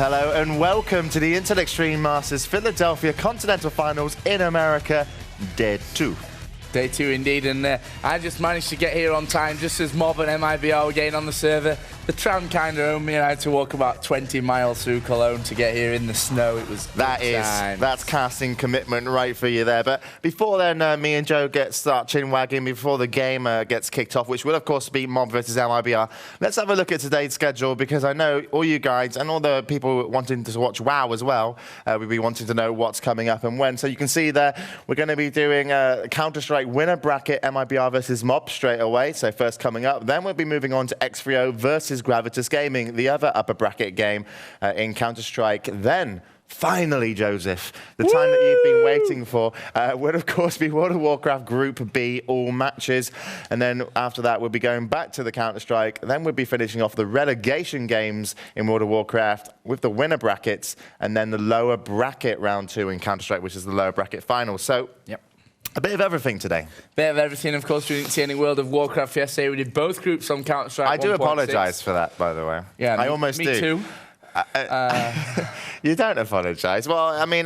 Hello and welcome to the Intel Extreme Masters Philadelphia Continental Finals in America, Day 2. Day 2 indeed, and I just managed to get here on time just as MoB and mibr were getting on the server. The tram kind of owned me and I had to walk about 20 miles through Cologne to get here in the snow. It was That's casting commitment right for you there. But before then, me and Joe start chin-wagging before the game gets kicked off, which will, of course, be MoB versus mibr. Let's have a look at today's schedule, because I know all you guys and all the people wanting to watch WoW as well will be wanting to know what's coming up and when. So you can see there, we're going to be doing Counter-Strike winner bracket mibr versus MoB straight away. So first coming up. Then we'll be moving on to X3O versus Gravitas Gaming, the other upper bracket game in Counter-Strike. Then, finally, Joseph, the time that you've been waiting for would, of course, be World of Warcraft Group B, all matches. And then after that, we'll be going back to the Counter-Strike. Then we'll be finishing off the relegation games in World of Warcraft with the winner brackets, and then the lower bracket round 2 in Counter-Strike, which is the lower bracket final. So, yep. A bit of everything today. Bit of everything, of course. We didn't see any World of Warcraft yesterday. We did both groups on Counter-Strike. I do apologise for that, by the way. Yeah, I almost do. Me too. You don't apologise. Well, I mean,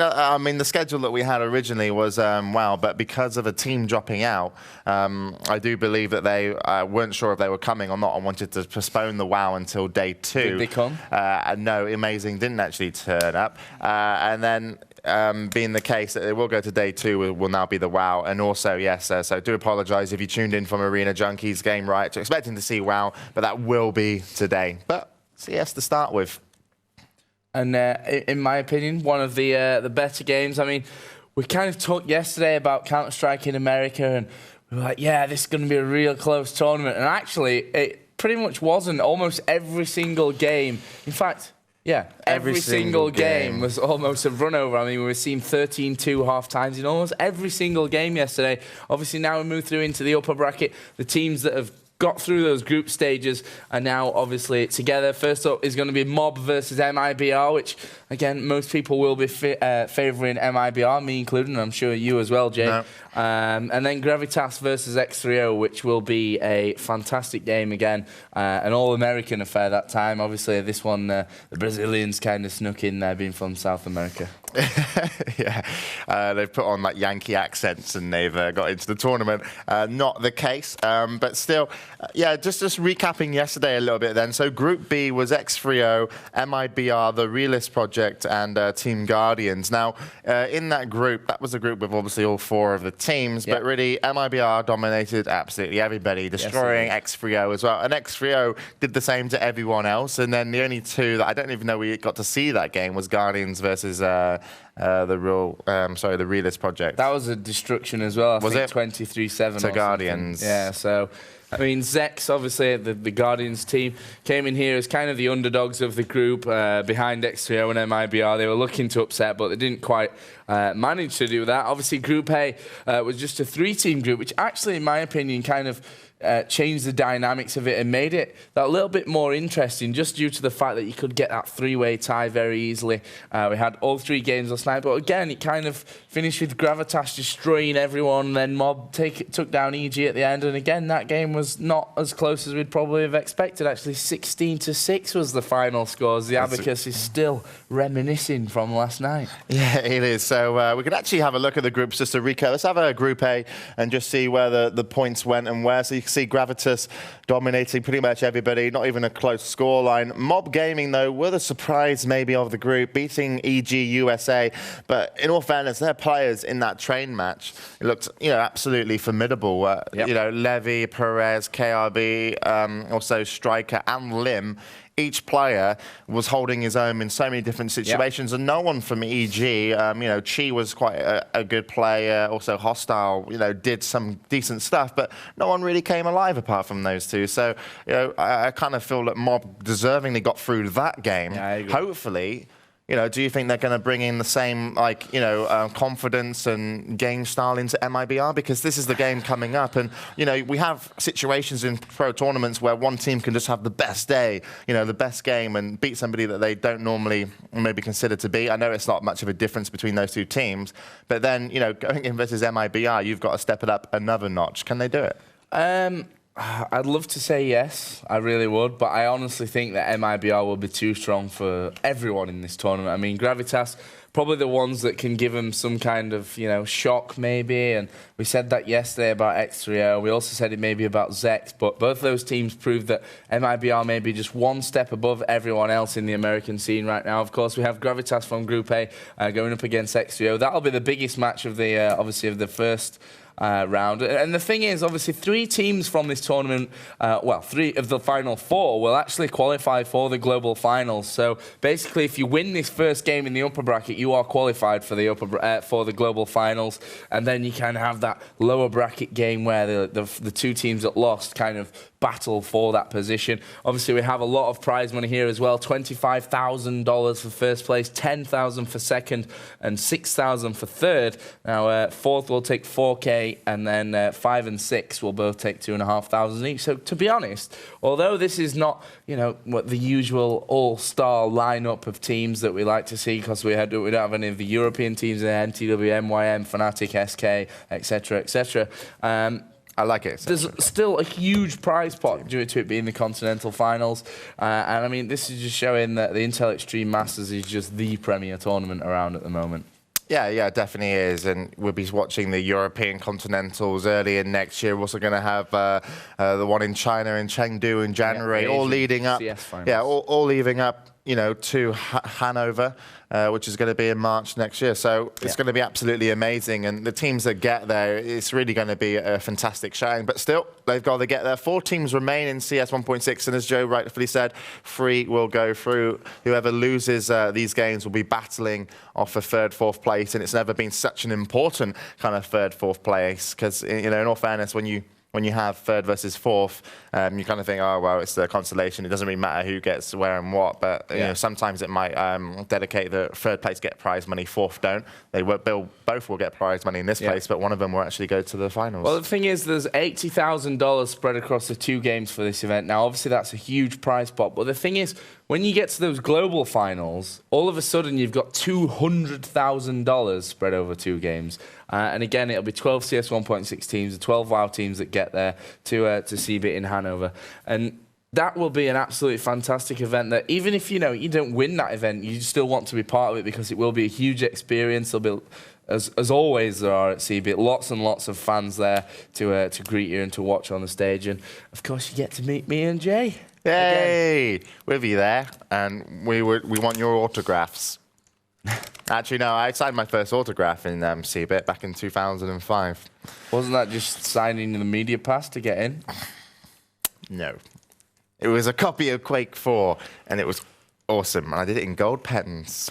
the schedule that we had originally was WoW, but because of a team dropping out, I do believe that they weren't sure if they were coming or not, and wanted to postpone the WoW until Day 2. Did they come? No, Amazing didn't actually turn up, and then. Being the case that it will go to Day 2 will now be the WoW. And also, yes, so do apologise if you tuned in from Arena Junkies Game Right, expecting to see WoW, but that will be today. But CS to start with. And in my opinion, one of the better games. I mean, we kind of talked yesterday about Counter-Strike in America, and we were like, yeah, this is going to be a real close tournament. And actually, it pretty much wasn't. Almost every single game. In fact, yeah, every single game was almost a run over. I mean, we were seeing 13-2 half times in almost every single game yesterday. Obviously, now we move through into the upper bracket. The teams that have got through those group stages are now obviously together. First up is going to be MoB versus mibr, which, again, most people will be favouring mibr, me included, and I'm sure you as well, Jay. No. And then Gravitas versus X3O, which will be a fantastic game again. An all-American affair that time. Obviously, this one, the Brazilians kind of snuck in there, being from South America. Yeah, they've put on like Yankee accents and they've got into the tournament. Not the case, but still, yeah, just recapping yesterday a little bit then. So Group B was X3O, mibr, the Realist Project, and Team Guardians. Now, in that group, that was a group with obviously all 4 of the teams, but really mibr dominated absolutely everybody, destroying X3O as well. And X3O did the same to everyone else. And then the only 2 that I don't even know we got to see that game was Guardians versus the Realist Project. That was a destruction as well. I think 23-7 to Guardians. Yeah, so I mean, Zex, obviously the Guardians team, came in here as kind of the underdogs of the group behind X3O and mibr. They were looking to upset, but they didn't quite manage to do that. Obviously, Group A was just a 3-team group, which actually, in my opinion, kind of changed the dynamics of it and made it that little bit more interesting, just due to the fact that you could get that 3-way tie very easily. We had all 3 games last night, but again, it kind of finished with Gravitas destroying everyone, and then MoB took down EG at the end, and again, that game was not as close as we'd probably have expected. Actually, 16-6 was the final scores. The abacus is still reminiscing from last night. Yeah, it is. So we could actually have a look at the groups just to recap. Let's have a Group A and just see where the points went and where. So you can see Gravitas dominating pretty much everybody, not even a close scoreline. MoB Gaming, though, were the surprise maybe of the group, beating EG USA. But in all fairness, their players in that train match, it looked, absolutely formidable. Levy, Perez, KRB, also Striker and Lim. Each player was holding his own in so many different situations, and no one from EG, Chi was quite a good player, also Hostile, did some decent stuff, but no one really came alive apart from those 2. So, I kind of feel that MoB deservingly got through that game. Yeah, I agree. Hopefully, do you think they're going to bring in the same, confidence and game style into mibr? Because this is the game coming up. And, we have situations in pro tournaments where one team can just have the best day, the best game, and beat somebody that they don't normally maybe consider to beat. I know it's not much of a difference between those 2 teams. But then, going in versus mibr, you've got to step it up another notch. Can they do it? I'd love to say yes, I really would, but I honestly think that MIBR will be too strong for everyone in this tournament. I mean, Gravitas, probably the ones that can give them some kind of, shock maybe, and we said that yesterday about X3O. We also said it maybe about Zex, but both those teams proved that MIBR may be just one step above everyone else in the American scene right now. Of course, we have Gravitas from Group A going up against X3O. That'll be the biggest match of the, obviously, of the first round. And the thing is, obviously, 3 teams from this tournament, 3 of the final 4 will actually qualify for the global finals. So basically, if you win this first game in the upper bracket, you are qualified for the for the global finals. And then you kind of have that lower bracket game where the 2 teams that lost kind of battle for that position. Obviously, we have a lot of prize money here as well. $25,000 for first place, $10,000 for second, and $6,000 for third. Now, fourth will take $4K, and then 5 and 6 will both take $2,500 each. So, to be honest, although this is not, what the usual all-star lineup of teams that we like to see, because we don't have any of the European teams there, NTW, MYM, Fnatic, SK, etc., etc. I like it. There's still a huge prize pot due to it being the Continental Finals. And I mean, this is just showing that the Intel Extreme Masters is just the premier tournament around at the moment. Yeah, it definitely is. And we'll be watching the European Continentals early in next year. We're also going to have the one in China in Chengdu in January, all leading up. Yeah, all leading up, to Hanover, which is going to be in March next year. So it's going to be absolutely amazing. And the teams that get there, it's really going to be a fantastic showing. But still, they've got to get there. 4 teams remain in CS 1.6. And as Joe rightfully said, 3 will go through. Whoever loses these games will be battling off for 3rd, 4th place. And it's never been such an important kind of 3rd, 4th place. Because, in all fairness, when you have 3rd versus 4th, you kind of think, oh, well, it's the consolation. It doesn't really matter who gets where and what. But sometimes it might dedicate the 3rd place get prize money, 4th don't. Both will get prize money in this place, but one of them will actually go to the finals. Well, the thing is, there's $80,000 spread across the 2 games for this event. Now, obviously, that's a huge prize pot. But the thing is, when you get to those global finals, all of a sudden you've got $200,000 spread over 2 games. And again, it'll be 12 CS 1.6 teams, the 12 WoW teams that get there to CeBIT in Hanover. And that will be an absolutely fantastic event that even if, you don't win that event, you still want to be part of it because it will be a huge experience. There'll be, as always there are at CeBIT, lots and lots of fans there to greet you and to watch on the stage. And, of course, you get to meet me and Jay. Yay! We'll be there, and we want your autographs. Actually, no, I signed my first autograph in CeBIT back in 2005. Wasn't that just signing the media pass to get in? No. It was a copy of Quake 4, and it was awesome. And I did it in gold pens.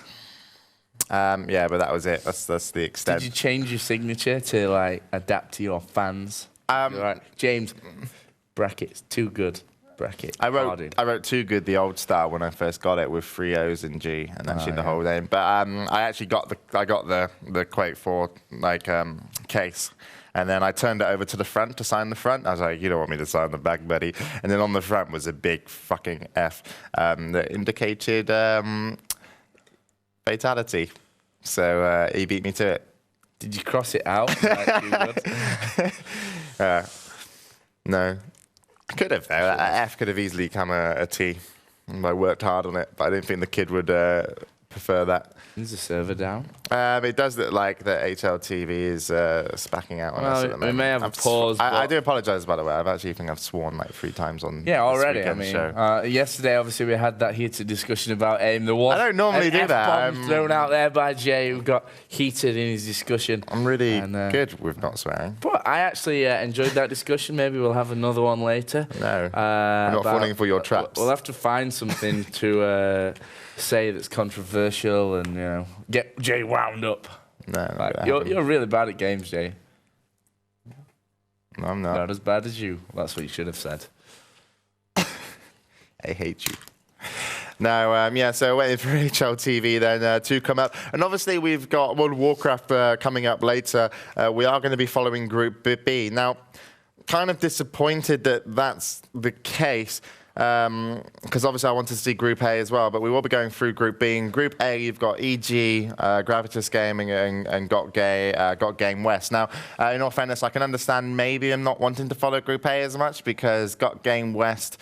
Yeah, but that was it. That's the extent. Did you change your signature to, adapt to your fans? Right. James, brackets, too good. Bracket. I wrote Too Good, the old style, when I first got it with 3 O's and G, and actually the whole name. But I actually got the Quake 4 case, and then I turned it over to the front to sign the front. I was like, you don't want me to sign the back, buddy. And then on the front was a big fucking F that indicated fatality. So he beat me to it. Did you cross it out? No. I could have, though. F could have easily come a T. I worked hard on it, but I didn't think the kid would prefer that. Is the server down? It does look like the HLTV is spacking out on us at the moment. We may have a pause. I do apologise, by the way. I think I've sworn 3 times on already. This weekend show. Yesterday, obviously, we had that heated discussion about AIM. There was I don't normally do that. Thrown out there by Jay, who got heated in his discussion. I'm really good with not swearing. But I actually enjoyed that discussion. Maybe we'll have another one later. No, I'm not falling for your traps. We'll have to find something to say that's controversial and get Jay wound up. No, you're really bad at games, Jay. No, I'm not. Not as bad as you. That's what you should have said. I hate you. No, so waiting for HLTV then to come up. And obviously we've got World of Warcraft coming up later. We are going to be following Group B. Now, kind of disappointed that that's the case. because obviously I wanted to see Group A as well, but we will be going through Group B. In Group A, you've got EG, Gravitas Gaming, and Got Game West. Now, in all fairness, I can understand maybe I'm not wanting to follow Group A as much because Got Game West,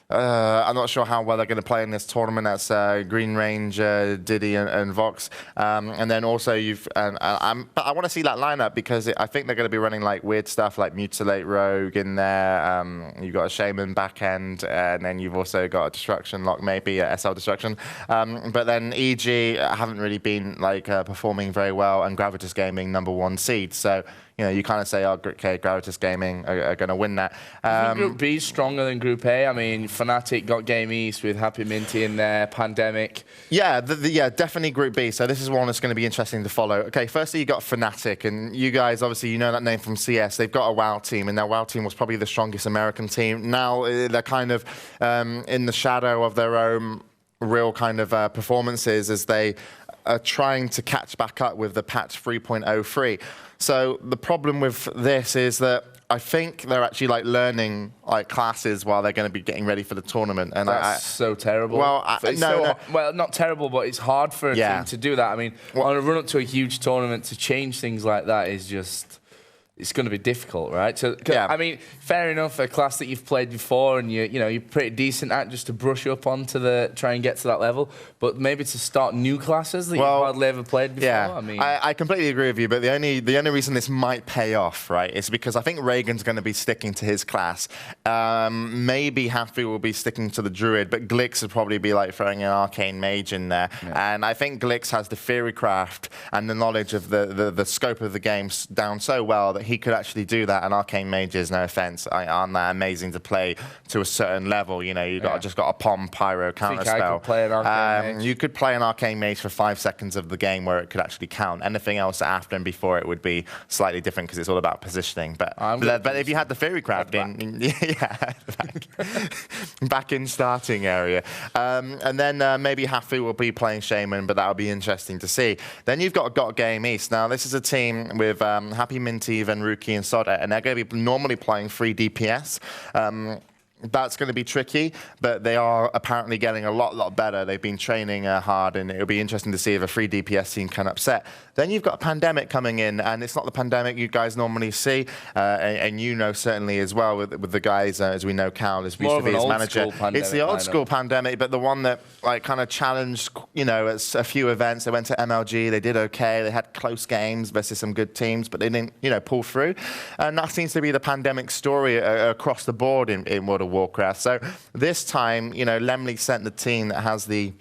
I'm not sure how well they're going to play in this tournament. That's Green Ranger, Diddy, and Vox. And then also but I want to see that lineup because I think they're going to be running like weird stuff like Mutilate Rogue in there. You've got a Shaman back end, and then you've also got a Destruction Lock, maybe SL Destruction. But then EG haven't really been like performing very well, and Gravitas Gaming #1 seed. So you kind of say, oh, okay, Gravitas Gaming are going to win that. I think Group B is stronger than Group A. I mean, Fnatic got Game East with Happy Minty in there, Pandemic. Yeah, yeah, definitely Group B. So this is one that's going to be interesting to follow. Okay, firstly, you got Fnatic, and you guys, obviously, you know that name from CS. They've got a WoW team, and their WoW team was probably the strongest American team. Now they're kind of in the shadow of their own real kind of performances as they are trying to catch back up with the patch 3.03. So the problem with this is that I think they're actually like learning like classes while they're going to be getting ready for the tournament, and that's so terrible. Well, well, not terrible, but it's hard for a team to do that. I mean, on a run up to a huge tournament to change things like that is just. It's going to be difficult, right? So, I mean, fair enough, a class that you've played before and you're pretty decent at, just to brush up onto try and get to that level. But maybe to start new classes that you've hardly ever played before. Yeah, I mean, I completely agree with you. But the only reason this might pay off, right, is because I think Reagan's going to be sticking to his class. Maybe Happy will be sticking to the Druid, but Glix would probably be like throwing an Arcane Mage in there. Yeah. And I think Glix has the theorycraft and the knowledge of the scope of the game down so well that he could actually do that, and Arcane Mages, no offense, aren't that amazing to play to a certain level. You've just got a Pom Pyro counterspell. You could play an Arcane Mage for 5 seconds of the game where it could actually count. Anything else after and before it would be slightly different because it's all about positioning. But if you had the theorycraft back in starting area, and then maybe Hafu will be playing Shaman, but that'll be interesting to see. Then you've got Game East. Now this is a team with Happy Minty, Venruki, and Soda, and they're going to be normally playing 3 DPS. That's going to be tricky, but they are apparently getting a lot better. They've been training hard, and it'll be interesting to see if a 3 DPS team can upset. Then you've got Pandemic coming in, and it's not the Pandemic you guys normally see, and certainly as well with the guys, as we know, Cal is used to be his manager. It's the old school Pandemic, but the one that like kind of challenged, at a few events. They went to MLG, they did okay, they had close games versus some good teams, but they didn't, pull through. And that seems to be the Pandemic story across the board in World of Warcraft. So this time, Lemley sent the team that has the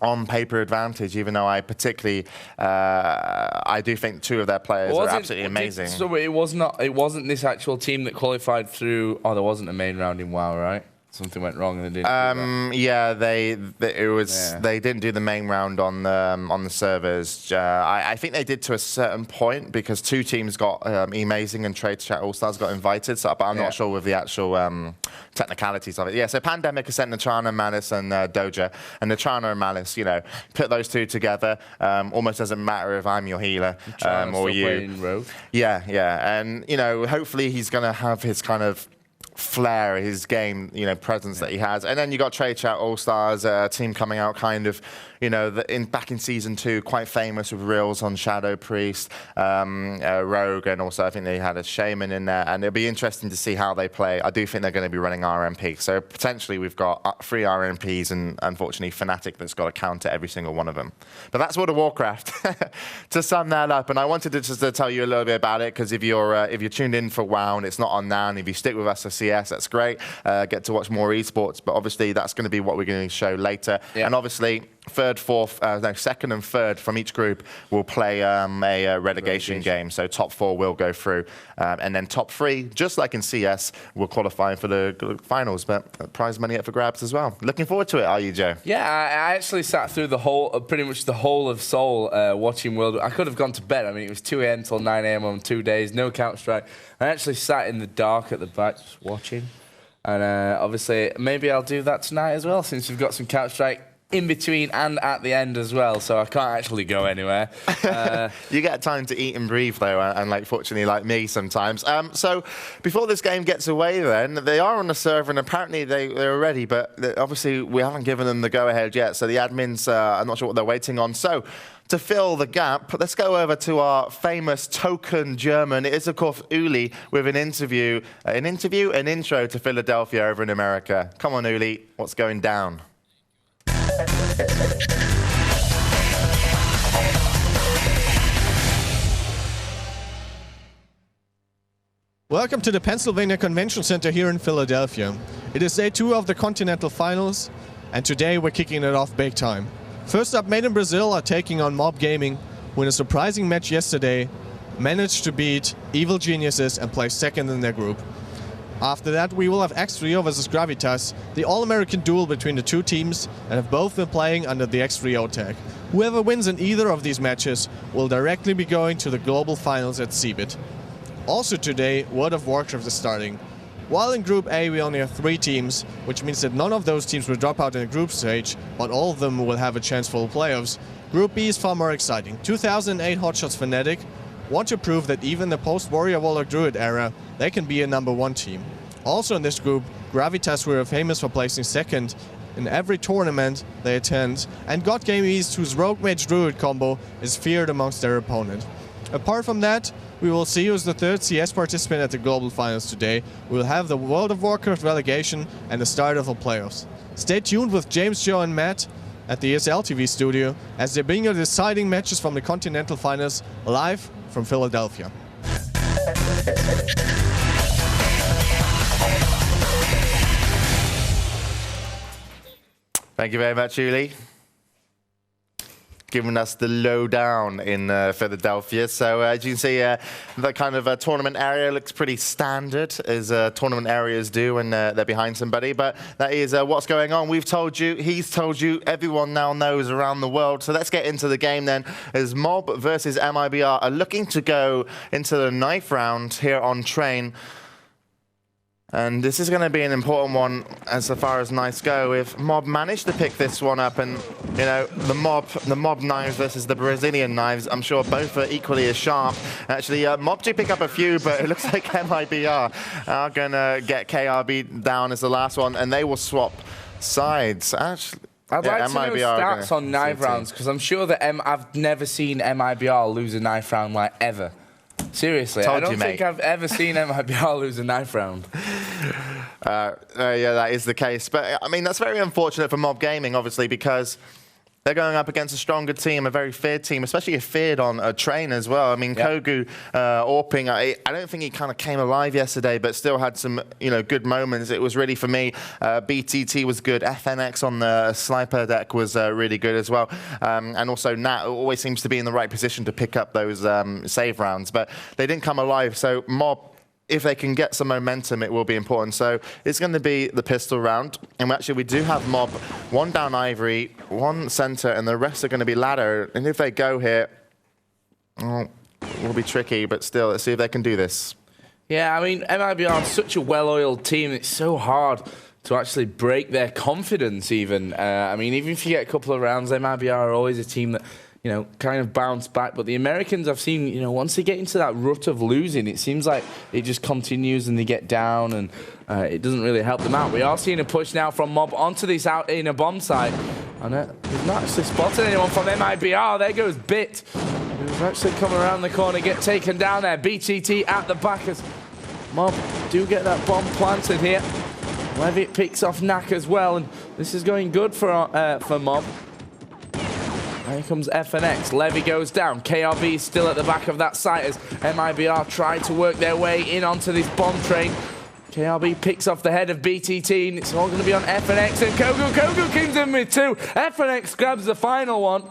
on-paper advantage, even though I particularly, I do think 2 of their players are absolutely amazing. So it wasn't this actual team that qualified through, there wasn't a main round in WoW, right? Something went wrong and they didn't. Yeah, they didn't do the main round on the servers. I think they did to a certain point because 2 teams got Amazing and Trade Chat All Stars got invited. So, but I'm not sure with the actual technicalities of it. Yeah, so Pandemic has sent Natrana, Malice, and Doja, and Natrana and Malice, put those 2 together. Almost doesn't matter if I'm your healer or you. Rogue. Yeah, and hopefully he's gonna have his kind of flair, his game, presence that he has. And then you got Trade Chat All Stars, a team coming out kind of, back in season 2, quite famous with reels on Shadow Priest, Rogue, and also I think they had a Shaman in there. And it'll be interesting to see how they play. I do think they're going to be running RMP. So potentially we've got 3 RMPs and unfortunately Fnatic that's got to counter every single one of them. But that's World of Warcraft. To sum that up, and I wanted to just tell you a little bit about it because if you're tuned in for WoW and it's not on now, and if you stick with us for CS, that's great. Get to watch more esports, but obviously that's going to be what we're going to show later. Yeah. And obviously, second and third from each group will play a relegation game. So top 4 will go through, and then top 3, just like in CS, will qualify for the finals. But prize money up for grabs as well. Looking forward to it, are you, Joe? Yeah, I actually sat through the whole, pretty much the whole of Seoul watching World. I could have gone to bed. I mean, it was 2 a.m. till 9 a.m. on 2 days, no Counter-Strike. I actually sat in the dark at the back just watching. And obviously, maybe I'll do that tonight as well, since we've got some Counter-Strike in between and at the end as well, so I can't actually go anywhere. You get time to eat and breathe, though, and like fortunately, like me sometimes. So before this game gets away, then they are on the server, and apparently they're ready, but obviously we haven't given them the go-ahead yet. So the admins, I'm not sure what they're waiting on. So to fill the gap, let's go over to our famous token German. It is, of course, Uli with an intro to Philadelphia over in America. Come on, Uli, what's going down? Welcome to the Pennsylvania Convention Center here in Philadelphia. It is day 2 of the Continental Finals, and today we're kicking it off big time. First up, Made in Brazil are taking on MoB Gaming, who in a surprising match yesterday managed to beat Evil Geniuses and place second in their group. After that, we will have X3O versus Gravitas, the all-American duel between the two teams, and have both been playing under the X3O tag. Whoever wins in either of these matches will directly be going to the global finals at CeBIT. Also today, World of Warcraft is starting. While in Group A we only have 3 teams, which means that none of those teams will drop out in the group stage, but all of them will have a chance for the playoffs. Group B is far more exciting. 2008 Hotshots Fnatic want to prove that even the post-Warrior Warlock Druid era, they can be a #1 team. Also in this group, Gravitas were famous for placing second in every tournament they attend, and God Game East, whose Rogue Mage Druid combo is feared amongst their opponent. Apart from that, we will see who's the 3rd CS participant at the Global Finals today. We will have the World of Warcraft relegation and the start of the playoffs. Stay tuned with James, Joe and Matt at the ESL TV studio as they bring you the deciding matches from the Continental Finals live from Philadelphia. Thank you very much, Uli, giving us the lowdown in Philadelphia. So as you can see, the kind of tournament area looks pretty standard, as tournament areas do when they're behind somebody. But that is what's going on. We've told you, he's told you, everyone now knows around the world. So let's get into the game then, as MoB versus mibr are looking to go into the 9th round here on Train. And this is going to be an important one as far as Knives go. If MoB manage to pick this one up, and you know the MoB Knives versus the Brazilian Knives, I'm sure both are equally as sharp. Actually, MoB do pick up a few, but it looks like mibr are going to get KRB down as the last one, and they will swap sides. Actually, I'd like to know stats on knife rounds, because I'm sure that I've never seen mibr lose a knife round like ever. Seriously, I don't think I've ever seen mibr lose a knife round. Yeah, that is the case. But, I mean, that's very unfortunate for MoB Gaming, obviously, because they're going up against a stronger team, a very feared team, especially a feared on a Train as well. I mean, yep. Kogu, Orping, I don't think he kind of came alive yesterday, but still had some, good moments. It was really, for me, BTT was good. FNX on the Sniper deck was really good as well. And also Nat always seems to be in the right position to pick up those save rounds. But they didn't come alive, so MoB, if they can get some momentum, it will be important. So it's going to be the pistol round. And actually, we do have MoB, 1 down Ivory, 1 center, and the rest are going to be ladder. And if they go here, it will be tricky, but still, let's see if they can do this. Yeah, I mean, mibr are such a well-oiled team. It's so hard to actually break their confidence even. I mean, even if you get a couple of rounds, mibr are always a team that kind of bounce back. But the Americans, I've seen, once they get into that rut of losing, it seems like it just continues and they get down, and it doesn't really help them out. We are seeing a push now from MoB onto this out in a bomb site. And they've not actually spotted anyone from mibr. There goes Bit, who's actually come around the corner, get taken down there. BTT at the back as MoB do get that bomb planted here. Levitt picks off Knack as well, and this is going good for MoB. Here comes FNX. Levy goes down. KRB is still at the back of that site as mibr try to work their way in onto this bomb train. KRB picks off the head of BTT, and it's all going to be on FNX. And Kogu comes in with 2. FNX grabs the final one.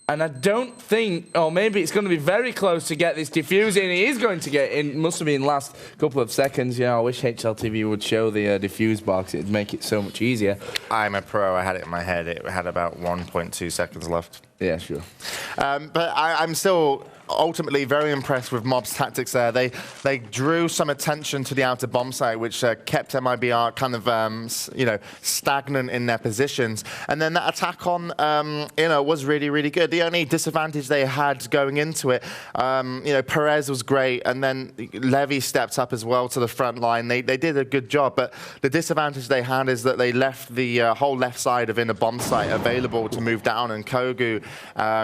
And I don't think, or maybe it's going to be very close to get this diffuse in. He is going to get in, must have been last couple of seconds. I wish HLTV would show the diffuse box. It'd make it so much easier. I'm a pro. I had it in my head. It had about 1.2 seconds left. Yeah, sure. But I'm still ultimately very impressed with MoB's tactics there. They drew some attention to the outer bomb site, which kept MIBR kind of stagnant in their positions. And then that attack on was really, really good. The only disadvantage they had going into it, Perez was great, and then Levy stepped up as well to the front line. They did a good job, but the disadvantage they had is that they left the whole left side of inner bomb site available to move down, and Kogu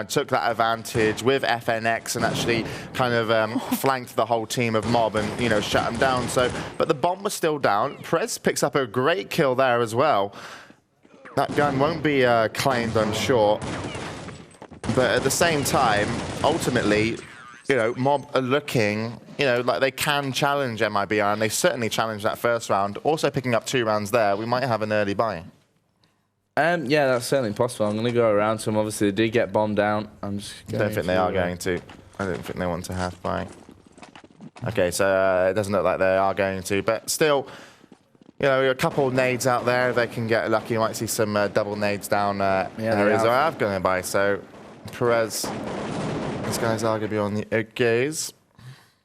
took that advantage with FNX and actually kind of flanked the whole team of MoB and shut them down. So, but the bomb was still down. Perez picks up a great kill there as well. That gun won't be claimed, I'm sure. But at the same time, ultimately, MoB are looking, like they can challenge MIBR, and they certainly challenged that first round. Also picking up 2 rounds there, we might have an early buy. Yeah, that's certainly possible. I'm going to go around to them. Obviously, they did get bombed down. I don't think they are going to. I don't think they want to half buy. Okay, so it doesn't look like they are going to, but still, a couple of nades out there. If they can get lucky, you might see some double nades down areas where I'm going to buy. So Perez, these guys are going to be on the gaze.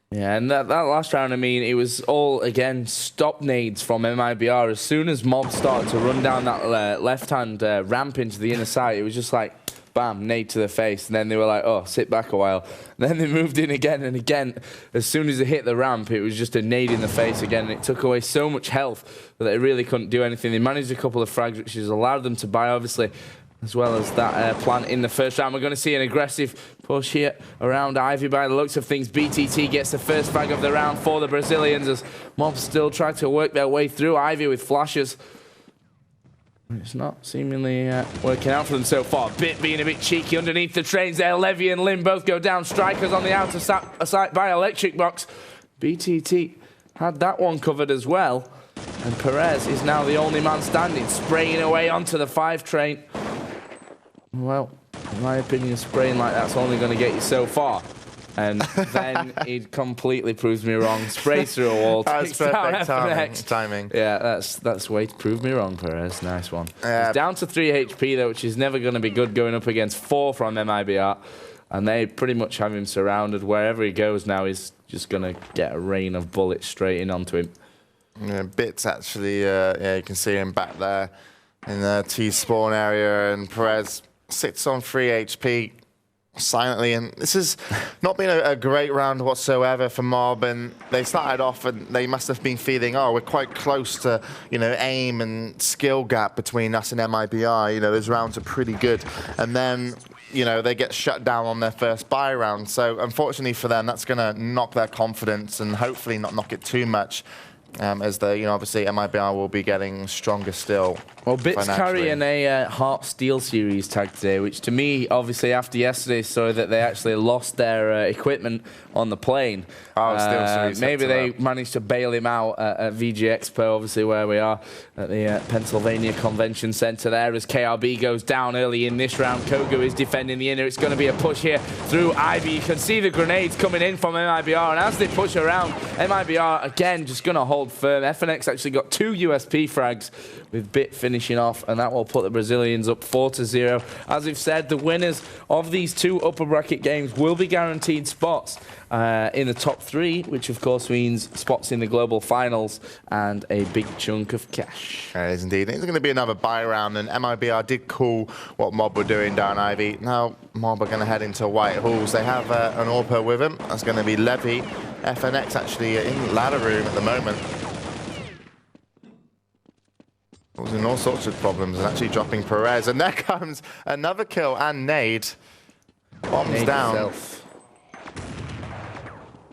Yeah, and that last round, it was all, again, stop nades from MIBR. As soon as MoB started to run down that left-hand ramp into the inner side, it was just like, bam, nade to the face. And then they were like, oh, sit back a while. And then they moved in again and again. As soon as they hit the ramp, it was just a nade in the face again. And it took away so much health that they really couldn't do anything. They managed a couple of frags, which has allowed them to buy, obviously, as well as that plant in the first round. We're going to see an aggressive push here around Ivy by the looks of things. BTT gets the first frag of the round for the Brazilians as MoB still try to work their way through Ivy with flashes. It's not seemingly working out for them so far. Bit being a bit cheeky underneath the trains there. Levy and Lim both go down. Strikers on the outer side by Electric Box. BTT had that one covered as well. And Perez is now the only man standing, spraying away onto the 5 train. Well, in my opinion, spraying like that's only going to get you so far. And then he completely proves me wrong. Sprays through a wall. That's perfect timing. Yeah, that's way to prove me wrong, Perez. Nice one. He's down to 3 HP, though, which is never going to be good going up against 4 from MIBR. And they pretty much have him surrounded. Wherever he goes now, he's just going to get a rain of bullets straight in onto him. Yeah, Bits actually, you can see him back there in the T-spawn area, and Perez sits on 3 HP silently, and this has not been a great round whatsoever for MoB, and they started off and they must have been feeling, oh, we're quite close to, aim and skill gap between us and MIBR, those rounds are pretty good, and then, they get shut down on their first buy round, so unfortunately for them, that's going to knock their confidence and hopefully not knock it too much. As the, obviously MIBR will be getting stronger still. Well, Bits carrying a Heart Steel Series tag today, which to me, obviously after yesterday, saw that they actually lost their equipment on the plane. Oh, Steel Series. Maybe they managed to bail him out at VG Expo, obviously where we are at the Pennsylvania Convention Center there, as KRB goes down early in this round. Kogu is defending the inner. It's going to be a push here through Ivy. You can see the grenades coming in from MIBR, and as they push around, MIBR again just going to hold firm. FNX actually got 2 USP frags with Bit finishing off, and that will put the Brazilians up 4-0. As we've said, the winners of these 2 upper bracket games will be guaranteed spots in the top 3, which of course means spots in the global finals and a big chunk of cash. It is indeed. It's going to be another buy round, and MIBR did call what MoB were doing down Ivy. Now MoB are going to head into White Halls. They have an AWPer with him. That's going to be Levy. FNX actually in ladder room at the moment. Causing all sorts of problems and actually dropping Perez. And there comes another kill and nade. Bombs nade down. Himself.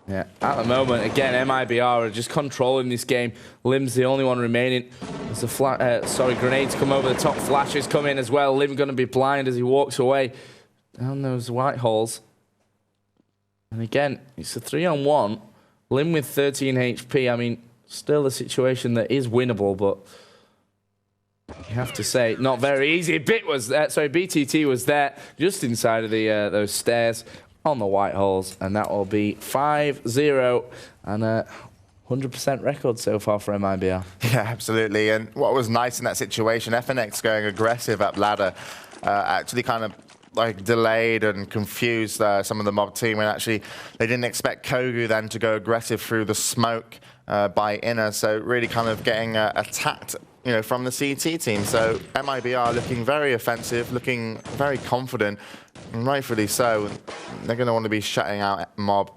Yeah, at the moment, again, MIBR are just controlling this game. Lim's the only one remaining. As the grenades come over the top, flashes come in as well. Lim going to be blind as he walks away down those white holes. And again, it's a 3-on-1. Lim with 13 HP. Still a situation that is winnable, but you have to say, not very easy. BTT was there just inside of the those stairs on the white holes, and that will be 5-0 and a 100% record so far for MIBR. Yeah, absolutely. And what was nice in that situation, FNX going aggressive up ladder, actually kind of like delayed and confused some of the MoB team, and actually they didn't expect Kogu then to go aggressive through the smoke by Inner, so really kind of getting attacked, you know, from the CT team. So MIBR looking very offensive, looking very confident, and rightfully so. They're going to want to be shutting out MoB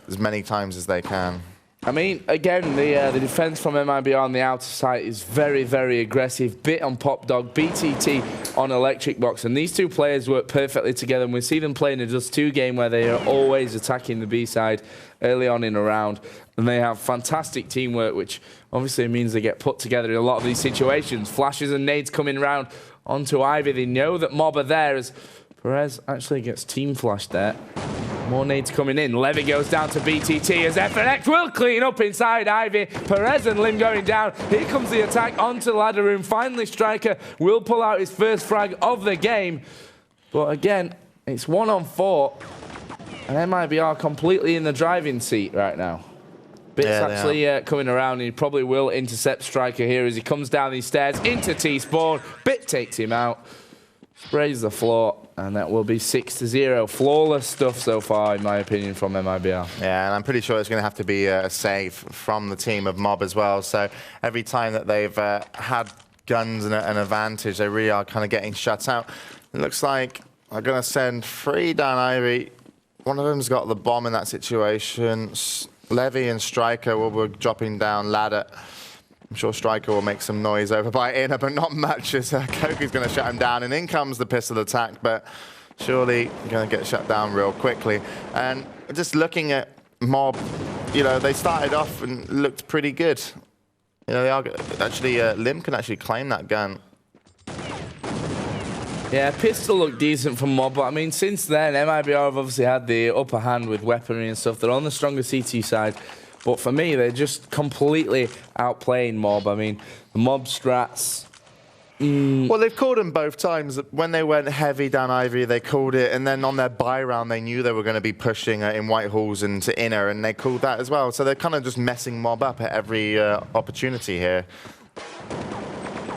as many times as they can. I mean, again, the defense from MIBR on the outer side is very, very aggressive. Bit on Pop Dog, BTT on Electric Box, and these two players work perfectly together. And we see them playing a just 2 game where they are always attacking the B side early on in a round, and they have fantastic teamwork, which obviously means they get put together in a lot of these situations. Flashes and nades coming around onto Ivy. They know that MoB are there as Perez actually gets team flashed there. More nades coming in. Levy goes down to BTT as FNX will clean up inside Ivy. Perez and Lim going down. Here comes the attack onto Ladder Room. Finally, Striker will pull out his first frag of the game. But again, it's 1 on 4. And MIBR completely in the driving seat right now. Bit's actually coming around, and he probably will intercept Striker here as he comes down these stairs into T-Spawn. Bit takes him out. Sprays the floor, and that will be 6-0. Flawless stuff so far, in my opinion, from MIBR. Yeah, and I'm pretty sure it's going to have to be a save from the team of MoB as well. So every time that they've had guns and an advantage, they really are kind of getting shut out. It looks like they're going to send 3 down Ivy. One of them's got the bomb in that situation. Levy and Striker will be dropping down Ladder. I'm sure Striker will make some noise over by Inner, but not much, as Koku's going to shut him down. And in comes the pistol attack, but surely going to get shut down real quickly. And just looking at MoB, you know, they started off and looked pretty good. You know, they are actually, Lim can actually claim that gun. Yeah, pistol looked decent from MoB, but I mean, since then, MIBR have obviously had the upper hand with weaponry and stuff. They're on the stronger CT side. But for me, they're just completely outplaying MoB. I mean, the MoB strats... Well, they've called them both times. When they went heavy down Ivy, they called it. And then on their buy round, they knew they were going to be pushing in White Halls and to Inner, and they called that as well. So they're kind of just messing MoB up at every opportunity here.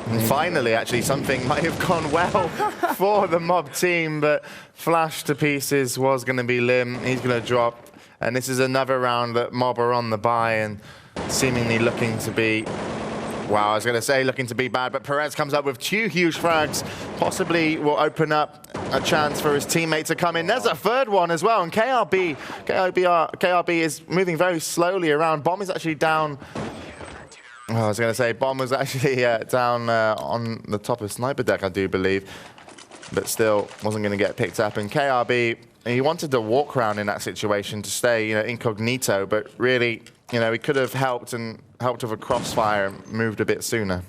And finally, actually, something might have gone well for the MoB team, but flash to pieces was going to be Lim. He's going to drop. And this is another round that MoB are on the buy and seemingly looking to be, wow, I was going to say looking to be bad, but Perez comes up with 2 huge frags, possibly will open up a chance for his teammate to come in. There's a 3rd one as well, and KRB is moving very slowly around. Bomb is actually down. Oh, I was going to say Bomb was actually down on the top of Sniper Deck, I do believe, but still wasn't going to get picked up. And KRB, he wanted to walk around in that situation to stay, you know, incognito, but really, you know, he could have helped with a crossfire and moved a bit sooner.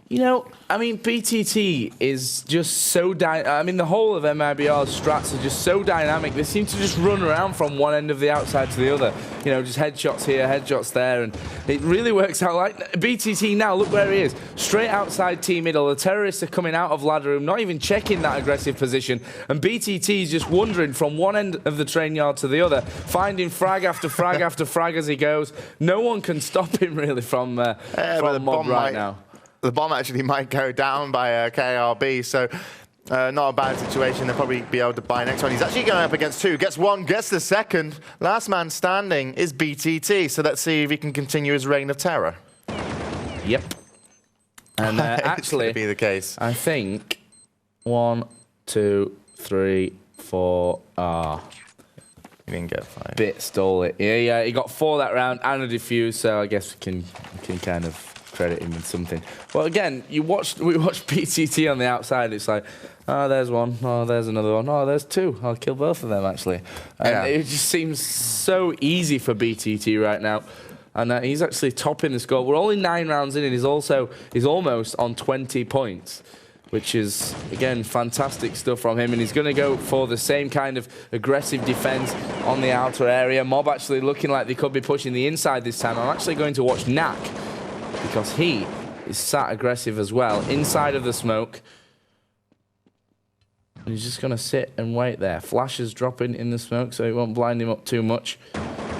You know, I mean, BTT is just so I mean, the whole of MIBR's strats are just so dynamic. They seem to just run around from one end of the outside to the other. You know, just headshots here, headshots there, and it really works out. Like BTT now, look where he is. Straight outside T middle. The terrorists are coming out of Ladder Room, not even checking that aggressive position. And BTT is just wandering from one end of the train yard to the other, finding frag after frag after frag as he goes. No one can stop him, really, from MoB right now. The bomb actually might go down by KRB, so not a bad situation. They'll probably be able to buy next one. He's actually going up against 2. Gets 1, gets the 2nd. Last man standing is BTT, so let's see if he can continue his reign of terror. Yep. And actually, be the case. I think 1, 2, 3, 4. He didn't get 5. Bit stole it. Yeah, he got 4 that round and a defuse, so I guess we can kind of credit him with something. Well, again, we watched BTT on the outside. It's like, oh, there's 1. Oh, there's another 1. Oh, there's 2. I'll kill both of them, actually. And it just seems so easy for BTT right now. And he's actually topping the score. We're only 9 rounds in, and he's almost on 20 points, which is, again, fantastic stuff from him. And he's going to go for the same kind of aggressive defense on the outer area. MoB actually looking like they could be pushing the inside this time. I'm actually going to watch Knack, because he is sat aggressive as well, inside of the smoke. And he's just going to sit and wait there. Flash is dropping in the smoke, so it won't blind him up too much.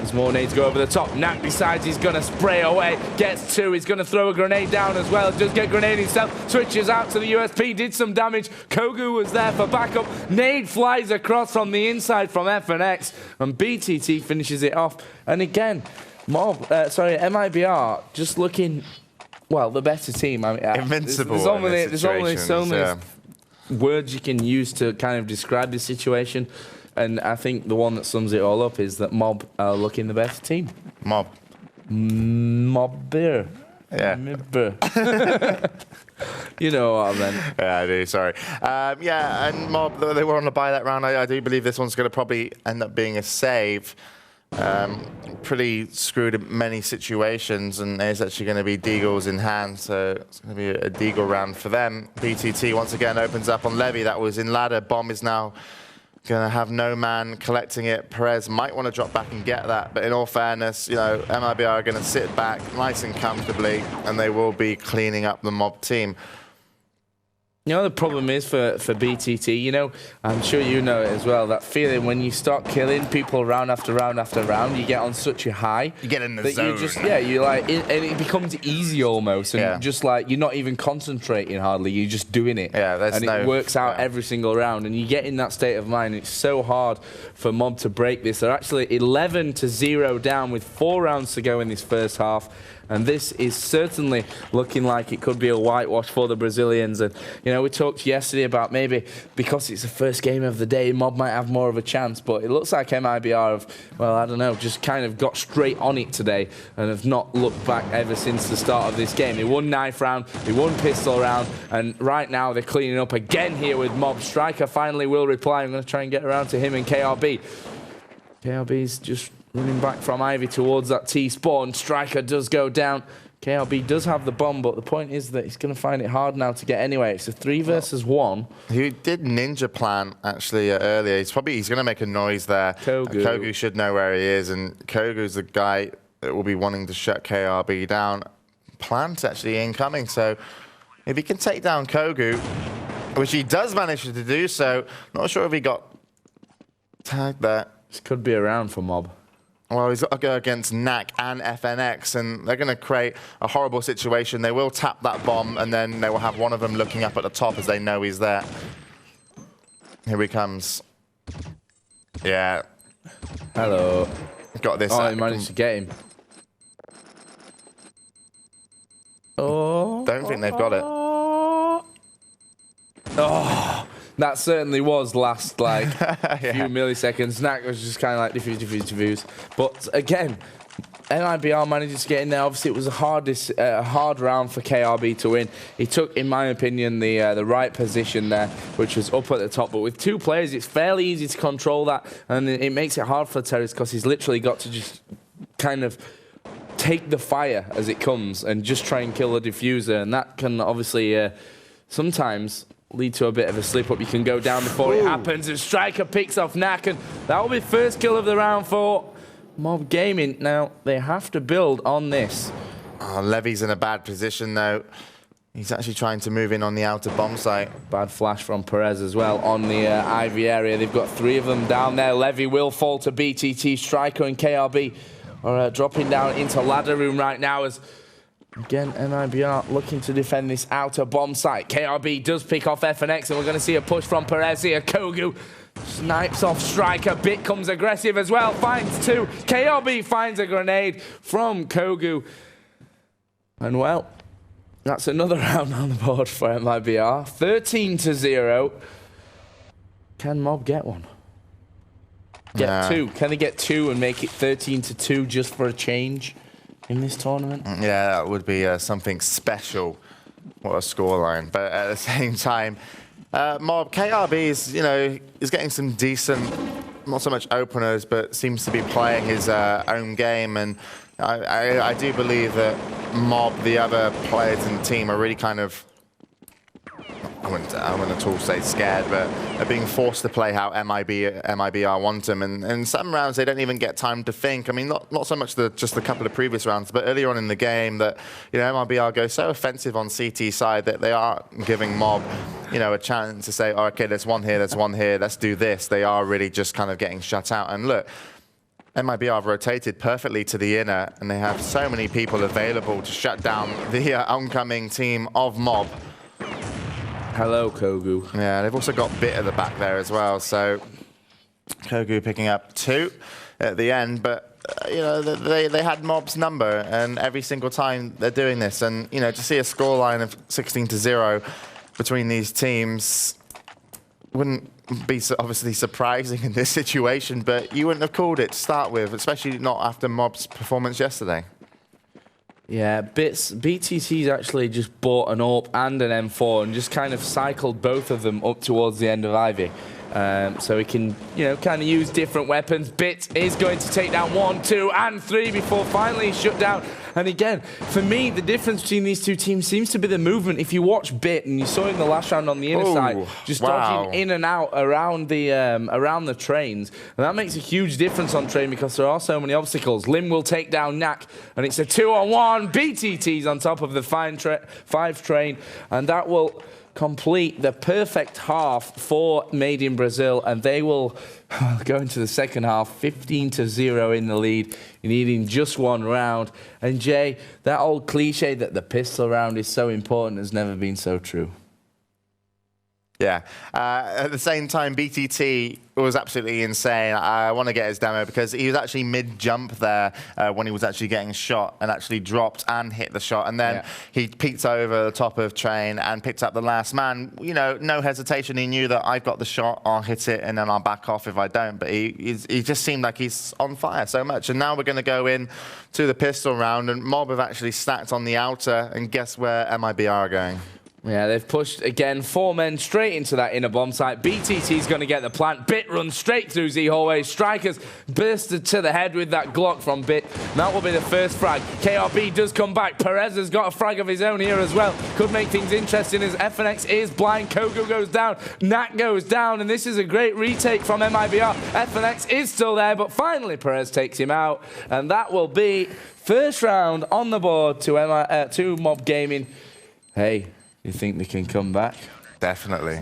As more nades go over the top, Knack decides he's going to spray away, gets 2, he's going to throw a grenade down as well, does get grenade himself, switches out to the USP, did some damage, Kogu was there for backup, nade flies across from the inside from FNX, and BTT finishes it off. And again, MIBR just looking, well, the better team. I mean, invincible. There's only so many words you can use to kind of describe this situation. And I think the one that sums it all up is that MoB are looking the better team. MoB. mibr. Yeah. mibr. You know what I meant. Yeah, I do, sorry. Yeah, and MoB, they were on the buy that round. I do believe this one's going to probably end up being a save. Pretty screwed in many situations, and it's actually going to be Deagles in hand, so it's going to be a Deagle round for them. BTT once again opens up on Levy. That was in ladder. Bomb is now going to have no man collecting it. Perez might want to drop back and get that, but in all fairness, you know, MIBR are going to sit back nice and comfortably, and they will be cleaning up the MoB team. You know, the problem is for BTT, you know, I'm sure you know it as well, that feeling when you start killing people round after round after round, you get on such a high. You get in the zone. You just, yeah, you like, and it becomes easy almost, and just like, you're not even concentrating hardly, you're just doing it. Yeah, and it works out every single round, and you get in that state of mind. It's so hard for MoB to break this. They're actually 11-0 down with 4 rounds to go in this first half. And this is certainly looking like it could be a whitewash for the Brazilians. And, you know, we talked yesterday about maybe because it's the first game of the day, MoB might have more of a chance. But it looks like MIBR have, well, I don't know, just kind of got straight on it today and have not looked back ever since the start of this game. They won knife round, they won pistol round, and right now they're cleaning up again here with MoB. Striker finally will reply. I'm going to try and get around to him and KRB. KRB's just running back from Ivy towards that T-spawn. Striker does go down. KRB does have the bomb, but the point is that he's going to find it hard now to get anyway. It's a 3 versus 1. He did ninja plan, actually, earlier. He's going to make a noise there. Kogu should know where he is, and Kogu's the guy that will be wanting to shut KRB down. Plan's actually incoming, so if he can take down Kogu, which he does manage to do so, not sure if he got tagged there. This could be a round for MoB. Well, he's got to go against Knack and FNX, and they're going to create a horrible situation. They will tap that bomb, and then they will have one of them looking up at the top as they know he's there. Here he comes. Yeah. Hello. Got this. Oh, he managed to get him. Oh. Don't think they've got it. Oh. That certainly was last, like, few milliseconds. Knack was just kind of like diffuse. But again, MIBR managed to get in there. Obviously, it was a hard round for KRB to win. He took, in my opinion, the right position there, which was up at the top. But with 2 players, it's fairly easy to control that. And it makes it hard for Terrence because he's literally got to just kind of take the fire as it comes and just try and kill the diffuser. And that can obviously sometimes lead to a bit of a slip-up. You can go down before it happens, and Striker picks off Knack, and that will be first kill of the round for MoB Gaming. Now, they have to build on this. Oh, Levy's in a bad position, though. He's actually trying to move in on the outer bomb site. Bad flash from Perez as well on the Ivy area. They've got 3 of them down there. Levy will fall to BTT. Striker and KRB are dropping down into ladder room right now as again, MIBR looking to defend this outer bomb site. KRB does pick off FNX, and we're going to see a push from Perez here. Kogu snipes off Striker. becomes aggressive as well. Finds 2. KRB finds a grenade from Kogu. And well, that's another round on the board for MIBR. 13-0. Can MoB get one? Get 2. Can they get 2 and make it 13-2 just for a change in this tournament? Yeah, that would be something special. What a scoreline. But at the same time, MoB, KRB is, you know, is getting some decent, not so much openers, but seems to be playing his own game. And I do believe that MoB, the other players in the team, are really kind of, I wouldn't at all say scared, but are being forced to play how MIBR want them. And in some rounds, they don't even get time to think. I mean, not so much just a couple of previous rounds, but earlier on in the game that, you know, MIBR go so offensive on CT side that they are giving MoB, you know, a chance to say, oh, okay, there's one here, let's do this. They are really just kind of getting shut out. And look, MIBR have rotated perfectly to the inner, and they have so many people available to shut down the oncoming team of MoB. Hello, Kogu. Yeah, they've also got Bit at the back there as well, so Kogu picking up 2 at the end, but you know, they had MoB's number, and every single time they're doing this, and you know, to see a scoreline of 16-0 between these teams wouldn't be obviously surprising in this situation, but you wouldn't have called it to start with, especially not after MoB's performance yesterday. Yeah, BTT's actually just bought an AWP and an M4 and just kind of cycled both of them up towards the end of Ivy. So he can, you know, kind of use different weapons. Bit is going to take down 1, 2, and 3 before finally he's shut down. And again, for me, the difference between these two teams seems to be the movement. If you watch Bit, and you saw him the last round on the inner side, just dodging in and out around the trains, and that makes a huge difference on train because there are so many obstacles. Lim will take down Knack, and it's a 2-on-1. BTT's on top of the 5 train, and that will complete the perfect half for Made in Brazil, and they will go into the second half 15-0 in the lead, needing just 1 round. And Jay, that old cliche that the pistol round is so important has never been so true. Yeah. At the same time, BTT was absolutely insane. I want to get his demo because he was actually mid-jump there when he was actually getting shot and actually dropped and hit the shot. And then he peeked over the top of train and picked up the last man. You know, no hesitation. He knew that I've got the shot, I'll hit it, and then I'll back off if I don't. But he just seemed like he's on fire so much. And now we're going to go in to the pistol round, and MoB have actually stacked on the outer, and guess where MIBR are going? Yeah, they've pushed, again, 4 men straight into that inner bomb site. BTT's going to get the plant. Bit runs straight through Z hallways. Strikers bursted to the head with that Glock from Bit. And that will be the first frag. KRB does come back. Perez has got a frag of his own here as well. Could make things interesting as FNX is blind. Kogu goes down. Nat goes down. And this is a great retake from MIBR. FNX is still there, but finally Perez takes him out. And that will be first round on the board to MoB Gaming. Hey. You think they can come back? Definitely.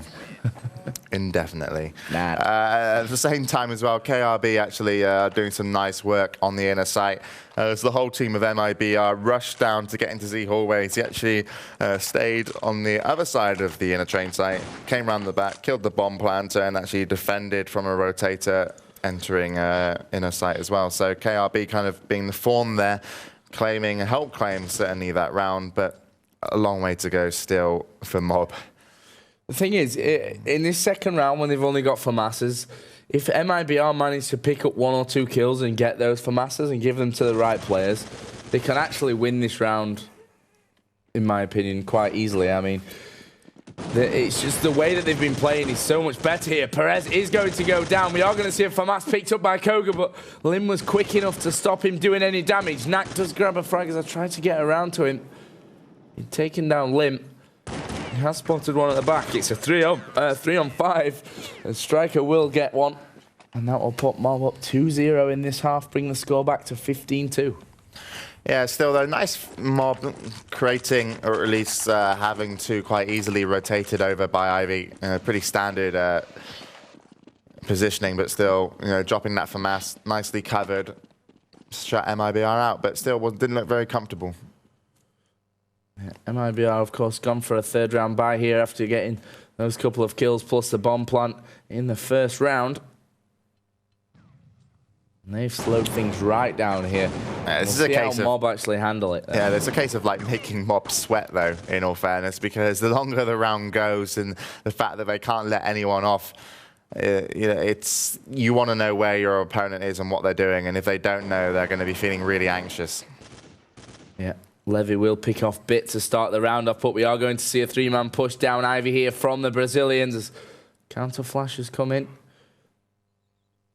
Indefinitely. Nah. At the same time as well, KRB actually doing some nice work on the inner site. As the whole team of MIBR rushed down to get into Z hallways, he actually stayed on the other side of the inner train site, came around the back, killed the bomb planter, and actually defended from a rotator entering inner site as well. So KRB kind of being the form there, claiming a help claim certainly that round, but a long way to go still for MoB. The thing is, in this second round, when they've only got FAMASs, if MIBR manage to pick up 1 or 2 kills and get those FAMASs and give them to the right players, they can actually win this round, in my opinion, quite easily. I mean, it's just the way that they've been playing is so much better here. Perez is going to go down. We are going to see a FAMAS picked up by Koga, but Lim was quick enough to stop him doing any damage. Knack does grab a frag as I tried to get around to him. He's taken down Lim. He has spotted one at the back. It's a 3-on-5. And Striker will get one. And that will put MoB up 2-0 in this half, bring the score back to 15-2. Yeah, still though, nice MoB creating, or at least having to quite easily rotated over by Ivy. Pretty standard positioning, but still, you know, dropping that FAMAS, nicely covered. Shut MIBR out, but still didn't look very comfortable. MIBR, of course, gone for a 3rd round bye here after getting those couple of kills plus the bomb plant in the first round. And they've slowed things right down here. This is a case of MoB actually handle it. Yeah, it's a case of like making MoB sweat though, in all fairness, because the longer the round goes and the fact that they can't let anyone off, you know, you want to know where your opponent is and what they're doing, and if they don't know, they're going to be feeling really anxious. Yeah. Levy will pick off Bit to start the round off, but we are going to see a 3-man push down Ivy here from the Brazilians as counter flashes come in.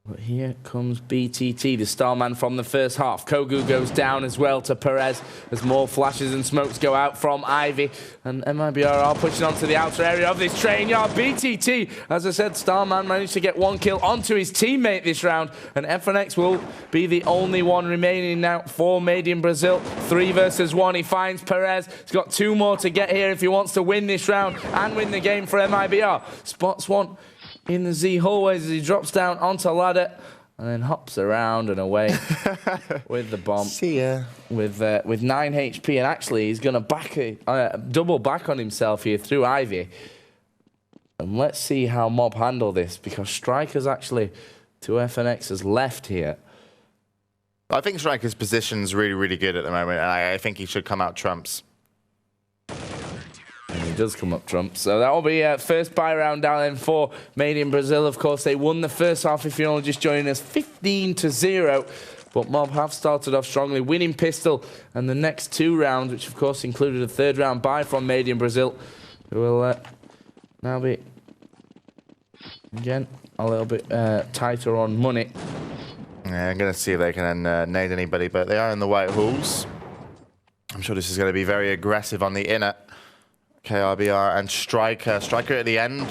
But here comes BTT, the star man from the first half. Kogu goes down as well to Perez as more flashes and smokes go out from Ivy. And MIBR are pushing onto the outer area of this train yard. BTT, as I said, star man managed to get 1 kill onto his teammate this round. And FNX will be the only one remaining now for Made in Brazil. 3 versus 1. He finds Perez. He's got 2 more to get here if he wants to win this round and win the game for MIBR. Spots one in the Z hallways as he drops down onto ladder. and then hops around and away with the bomb. See ya. With 9 HP, and actually he's going to double back on himself here through Ivy. And let's see how MoB handle this, because Striker's actually to FNX's left here. I think Striker's position's really, really good at the moment, and I think he should come out trumps. And he does come up trumps. So that will be first buy round down then for Made in Brazil. Of course, they won the first half, if you're only just joining us, 15-0. But MoB have started off strongly, winning pistol. And the next 2 rounds, which of course included a 3rd round buy from Made in Brazil, who will now be, again, a little bit tighter on money. Yeah, I'm going to see if they can nade anybody, but they are in the white halls. I'm sure this is going to be very aggressive on the inner. KRBR and Striker. Striker at the end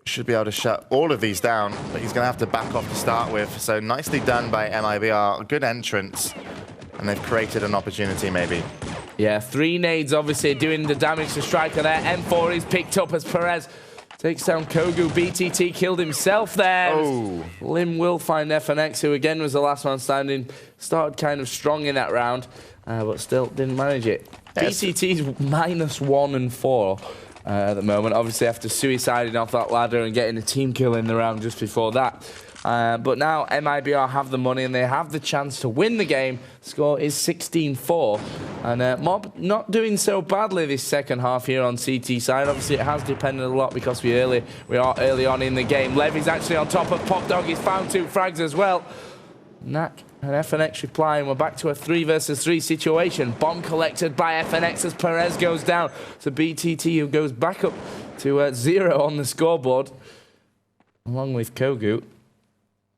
should be able to shut all of these down, but he's going to have to back off to start with. So nicely done by mibr. Good entrance, and they've created an opportunity maybe. Yeah, 3 nades obviously doing the damage to Striker there. M4 is picked up as Perez takes down Kogu. BTT killed himself there. Oh. Lim will find FNX, who again was the last man standing. Started kind of strong in that round, but still didn't manage it. Yes. BTT's -1 and 4 at the moment, obviously after suiciding off that ladder and getting a team kill in the round just before that. But now mibr have the money and they have the chance to win the game. Score is 16-4. And MoB not doing so badly this second half here on CT side. Obviously it has depended a lot because we are early on in the game. Levy's actually on top of Pop Dog. He's found 2 frags as well. Knack and FNX replying. We're back to a 3 versus 3 situation. Bomb collected by FNX as Perez goes down to BTT, who goes back up to 0 on the scoreboard, along with Kogu.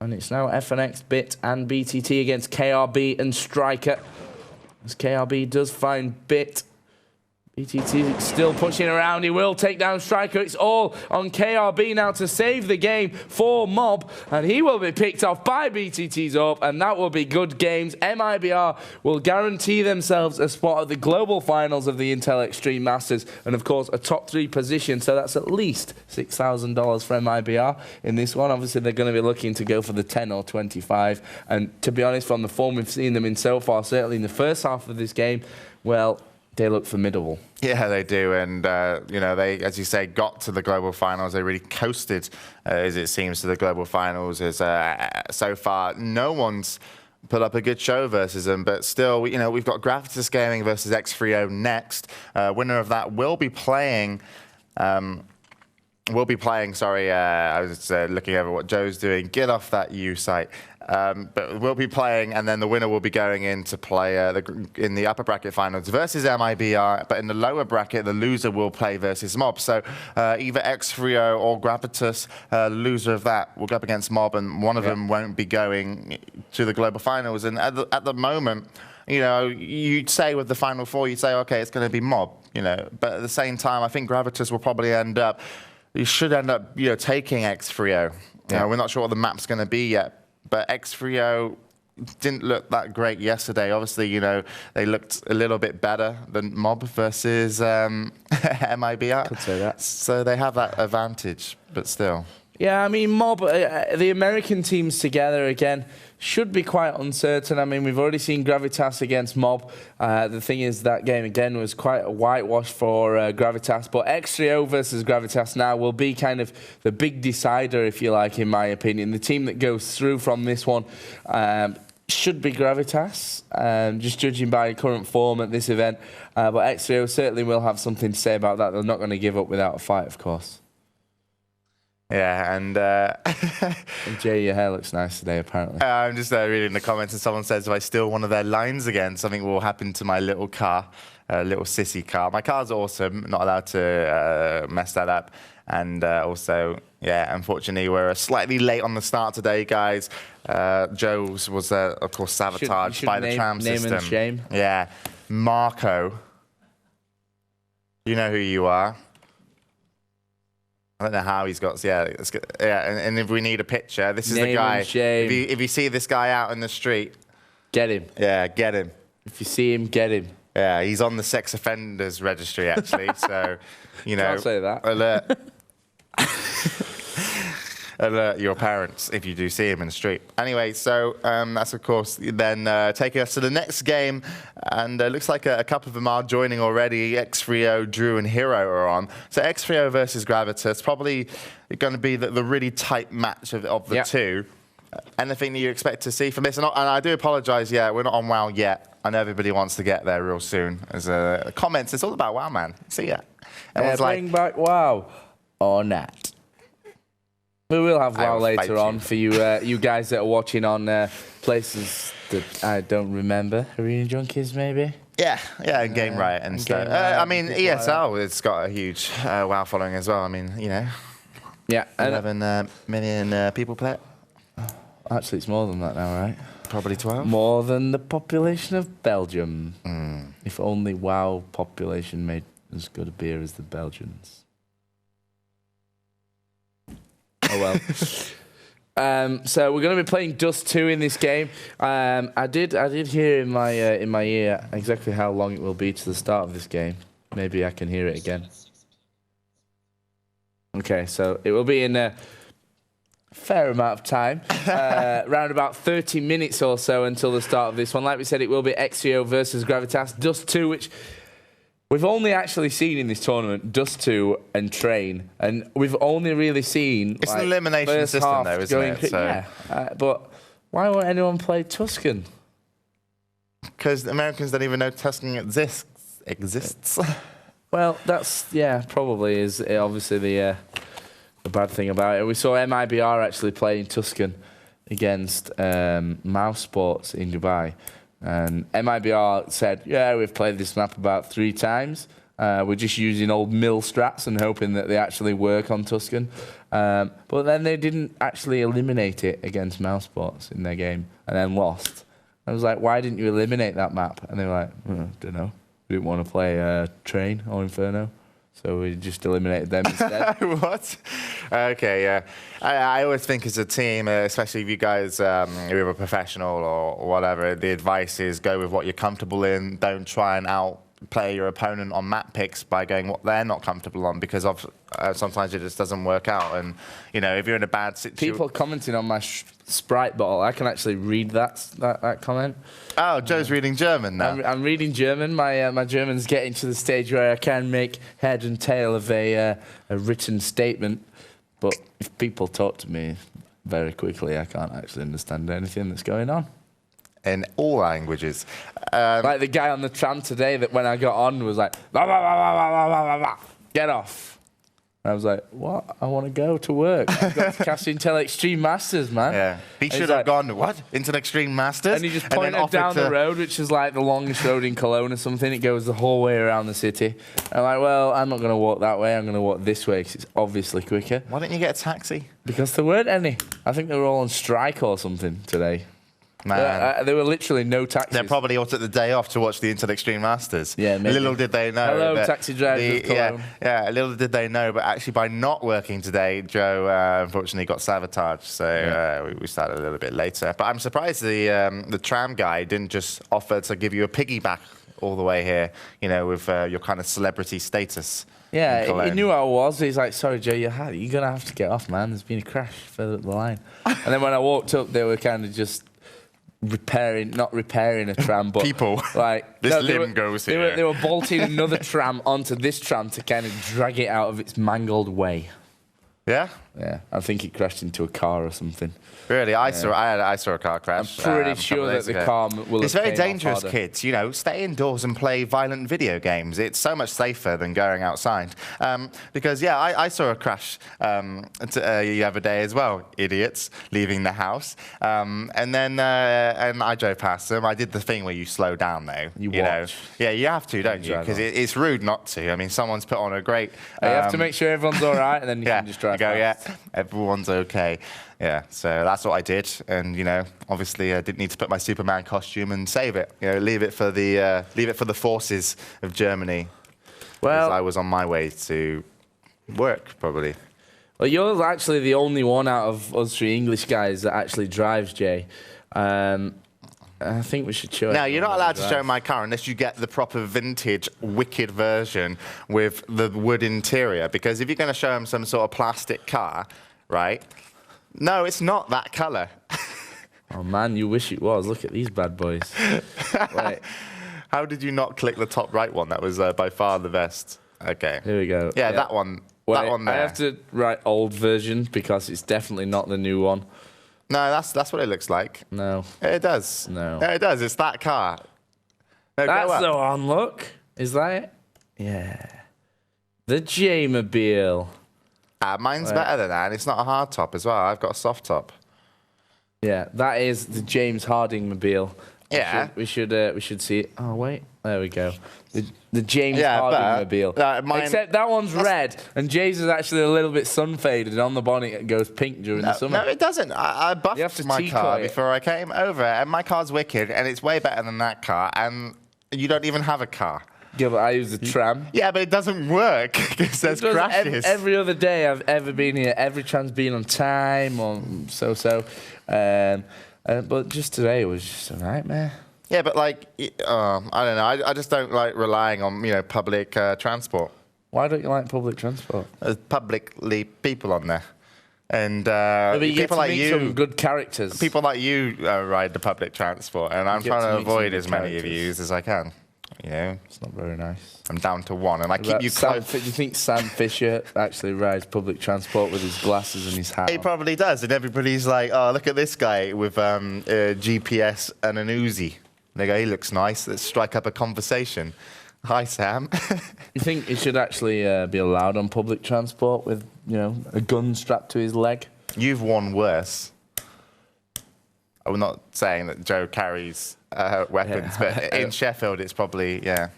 And it's now FNX, Bit, and BTT against KRB and Striker. As KRB does find Bit. BTT still pushing around. He will take down Striker. It's all on KRB now to save the game for MoB. And he will be picked off by BTT's up. And that will be good games. mibr will guarantee themselves a spot at the global finals of the Intel Extreme Masters. And of course, a top 3 position. So that's at least $6,000 for mibr in this one. Obviously, they're going to be looking to go for the 10 or 25. And to be honest, from the form we've seen them in so far, certainly in the first half of this game, well, they look formidable. Yeah, they do. And, you know, they, as you say, got to the global finals. They really coasted, as it seems, to the global finals. As so far, no one's put up a good show versus them. But still, you know, we've got Gravitas Gaming versus X3O next. Winner of that will be playing... sorry, I was looking over what Joe's doing. Get off that U site. But we'll be playing, and then the winner will be going in to play in the upper bracket finals versus mibr, but in the lower bracket, the loser will play versus MoB. So either X3O or Gravitas, loser of that, will go up against MoB, and one of them won't be going to the global finals. And at the moment, you know, you'd say with the Final Four, you'd say, okay, it's going to be MoB, you know. But at the same time, I think Gravitas will probably end up, you should end up, you know, taking X3O. You know, we're not sure what the map's going to be yet. But X3O didn't look that great yesterday. Obviously, you know, they looked a little bit better than MoB versus mibr. Could say that. So they have that advantage, but still. Yeah, I mean, MoB, the American teams together again should be quite uncertain. I mean, we've already seen Gravitas against MoB. The thing is, that game again was quite a whitewash for Gravitas. But X3O versus Gravitas now will be kind of the big decider, if you like, in my opinion. The team that goes through from this one should be Gravitas, just judging by current form at this event. But X3O certainly will have something to say about that. They're not going to give up without a fight, of course. Yeah, and Jay, your hair looks nice today, apparently. I'm just reading the comments, and someone says, if I steal one of their lines again, something will happen to my little car, little sissy car. My car's awesome, not allowed to mess that up. And also, yeah, unfortunately, we're slightly late on the start today, guys. Joe's was, of course, sabotaged by the tram system. Name and shame. Yeah, Marco. You know who you are. I don't know how he's got, yeah, and if we need a picture, this is the guy. If you see this guy out in the street, get him. Yeah, get him. If you see him, get him. Yeah, he's on the sex offenders registry, actually, so, you know. Can't say that. Alert. alert your parents if you do see him in the street. Anyway, so that's, of course, then taking us to the next game. And it looks like a couple of them are joining already. X-Frio, Drew, and Hero are on. So X-Frio versus Gravitas, probably going to be the really tight match of the two. Anything that you expect to see from this? And I do apologise, we're not on WoW yet. I know everybody wants to get there real soon. As comments, it's all about WoW, man. See ya. Bring back WoW or not. We will have WoW later on for you you guys that are watching on places that I don't remember. Arena Junkies, maybe? Yeah, and Game Riot and stuff. I mean, ESL, it's got a huge WoW following as well. I mean, you know. Yeah. 11 million people play it. Actually, it's more than that now, right? Probably 12. More than the population of Belgium. If only WoW population made as good a beer as the Belgians. Oh well. So we're going to be playing Dust 2 in this game. I did hear in my ear exactly how long it will be to the start of this game. Maybe I can hear it again. Okay, so it will be in a fair amount of time, around about 30 minutes or so until the start of this one. Like we said, it will be X-Frio versus Gravitas. Dust 2, which we've only actually seen in this tournament, Dust 2 and Train. And we've only really seen... It's an elimination system, though, isn't it? So. Yeah, but why won't anyone play Tuscan? Because Americans don't even know Tuscan exists. Well, that's, probably is obviously the bad thing about it. We saw MIBR actually playing Tuscan against Mouse Sports in Dubai. And MIBR said, we've played this map about 3 times. We're just using old mill strats and hoping that they actually work on Tuscan. But then they didn't actually eliminate it against Mouse Sports in their game and then lost. I was like, why didn't you eliminate that map? And they were like, I don't know. We didn't want to play Train or Inferno. So we just eliminated them instead. What? Okay, yeah. I always think as a team, especially if you guys you're a professional or whatever, the advice is go with what you're comfortable in. Don't try and outplay your opponent on map picks by going what they're not comfortable on, because sometimes it just doesn't work out. And, you know, if you're in a bad situation... People commenting on my Sprite bottle, I can actually read that comment. Oh, Joe's reading German now. I'm reading German. My German's getting to the stage where I can make head and tail of a written statement. But if people talk to me very quickly, I can't actually understand anything that's going on. In all languages. Like the guy on the tram today that when I got on was like, bah, bah, bah, bah, bah, bah, bah, bah. Get off. And I was like, what? I want to go to work. I've got to cast Intel Extreme Masters, man. Yeah. He should have gone, what? Intel Extreme Masters? And he just pointed down the road, which is like the longest road in Cologne or something. It goes the whole way around the city. I'm like, well, I'm not going to walk that way. I'm going to walk this way because it's obviously quicker. Why didn't you get a taxi? Because there weren't any. I think they were all on strike or something today. Man. There were literally no taxis. They probably all took the day off to watch the Intel Extreme Masters. Yeah, maybe. Little did they know. Hello, taxi drivers. Yeah, little did they know. But actually, by not working today, Joe unfortunately got sabotaged. So we started a little bit later. But I'm surprised the tram guy didn't just offer to give you a piggyback all the way here, you know, with your kind of celebrity status. Yeah, he knew I was. He's like, sorry, Joe, you're going to have to get off, man. There's been a crash further up the line. And then when I walked up, they were kind of just... not repairing a tram, but people, like this limb goes here. They were bolting another tram onto this tram to kind of drag it out of its mangled way. Yeah? Yeah, I think it crashed into a car or something. Really? I saw a car crash. I'm pretty sure that the car will It's have very dangerous, harder. kids. You know, stay indoors and play violent video games. It's so much safer than going outside. Because, I saw a crash the other day as well. Idiots leaving the house. And then and I drove past them. I did the thing where you slow down, though. You know? Yeah, you have to, don't you? Because it's rude not to. I mean, someone's put on a great... you have to make sure everyone's all right, and then you can just drive past. Everyone's okay. Yeah, so that's what I did, and you know, obviously, I didn't need to put my Superman costume and save it. You know, leave it for the forces of Germany. Well, I was on my way to work, probably. Well, you're actually the only one out of us 3 English guys that actually drives, Jay. I think we should show it. No, you're not allowed to show my car unless you get the proper vintage, wicked version with the wood interior. Because if you're going to show them some sort of plastic car, right? No, it's not that colour. Oh, man, you wish it was. Look at these bad boys. Wait. How did you not click the top right one? That was by far the best. Okay. Here we go. Yeah, that one. Wait, that one there. I have to write old version because it's definitely not the new one. No, that's what it looks like. No. It does. No. It does. It's that car. No, That's the one, look. Is that it? Yeah. The J-mobile. Mine's better than that, and it's not a hard top as well. I've got a soft top. Yeah, that is the James Harding mobile. Yeah. We should see it. Oh, wait. There we go. The James Harding mobile. Except that one's red, and Jay's is actually a little bit sun-faded. On the bonnet, it goes pink during the summer. No, it doesn't. I buffed my car before I came over, and my car's wicked, and it's way better than that car, and you don't even have a car. Yeah, but I use the tram. Yeah, but it doesn't work because there's crashes. Every other day I've ever been here, every tram's been on time or so. But just today it was just a nightmare. Yeah, but like, I don't know. I just don't like relying on public transport. Why don't you like public transport? There's publicly people on there, and you people like you, some good characters. People like you ride the public transport, and I'm trying to avoid as many of you as I can. It's not very nice. I'm down to one, and I keep you close. Do you think Sam Fisher actually rides public transport with his glasses and his hat? He probably does, and everybody's like, "Oh, look at this guy with GPS and an Uzi." They go, "He looks nice. Let's strike up a conversation." Hi, Sam. You think he should actually be allowed on public transport with, a gun strapped to his leg? You've won worse. I'm not saying that Joe carries weapons, but in Sheffield, it's probably, yeah.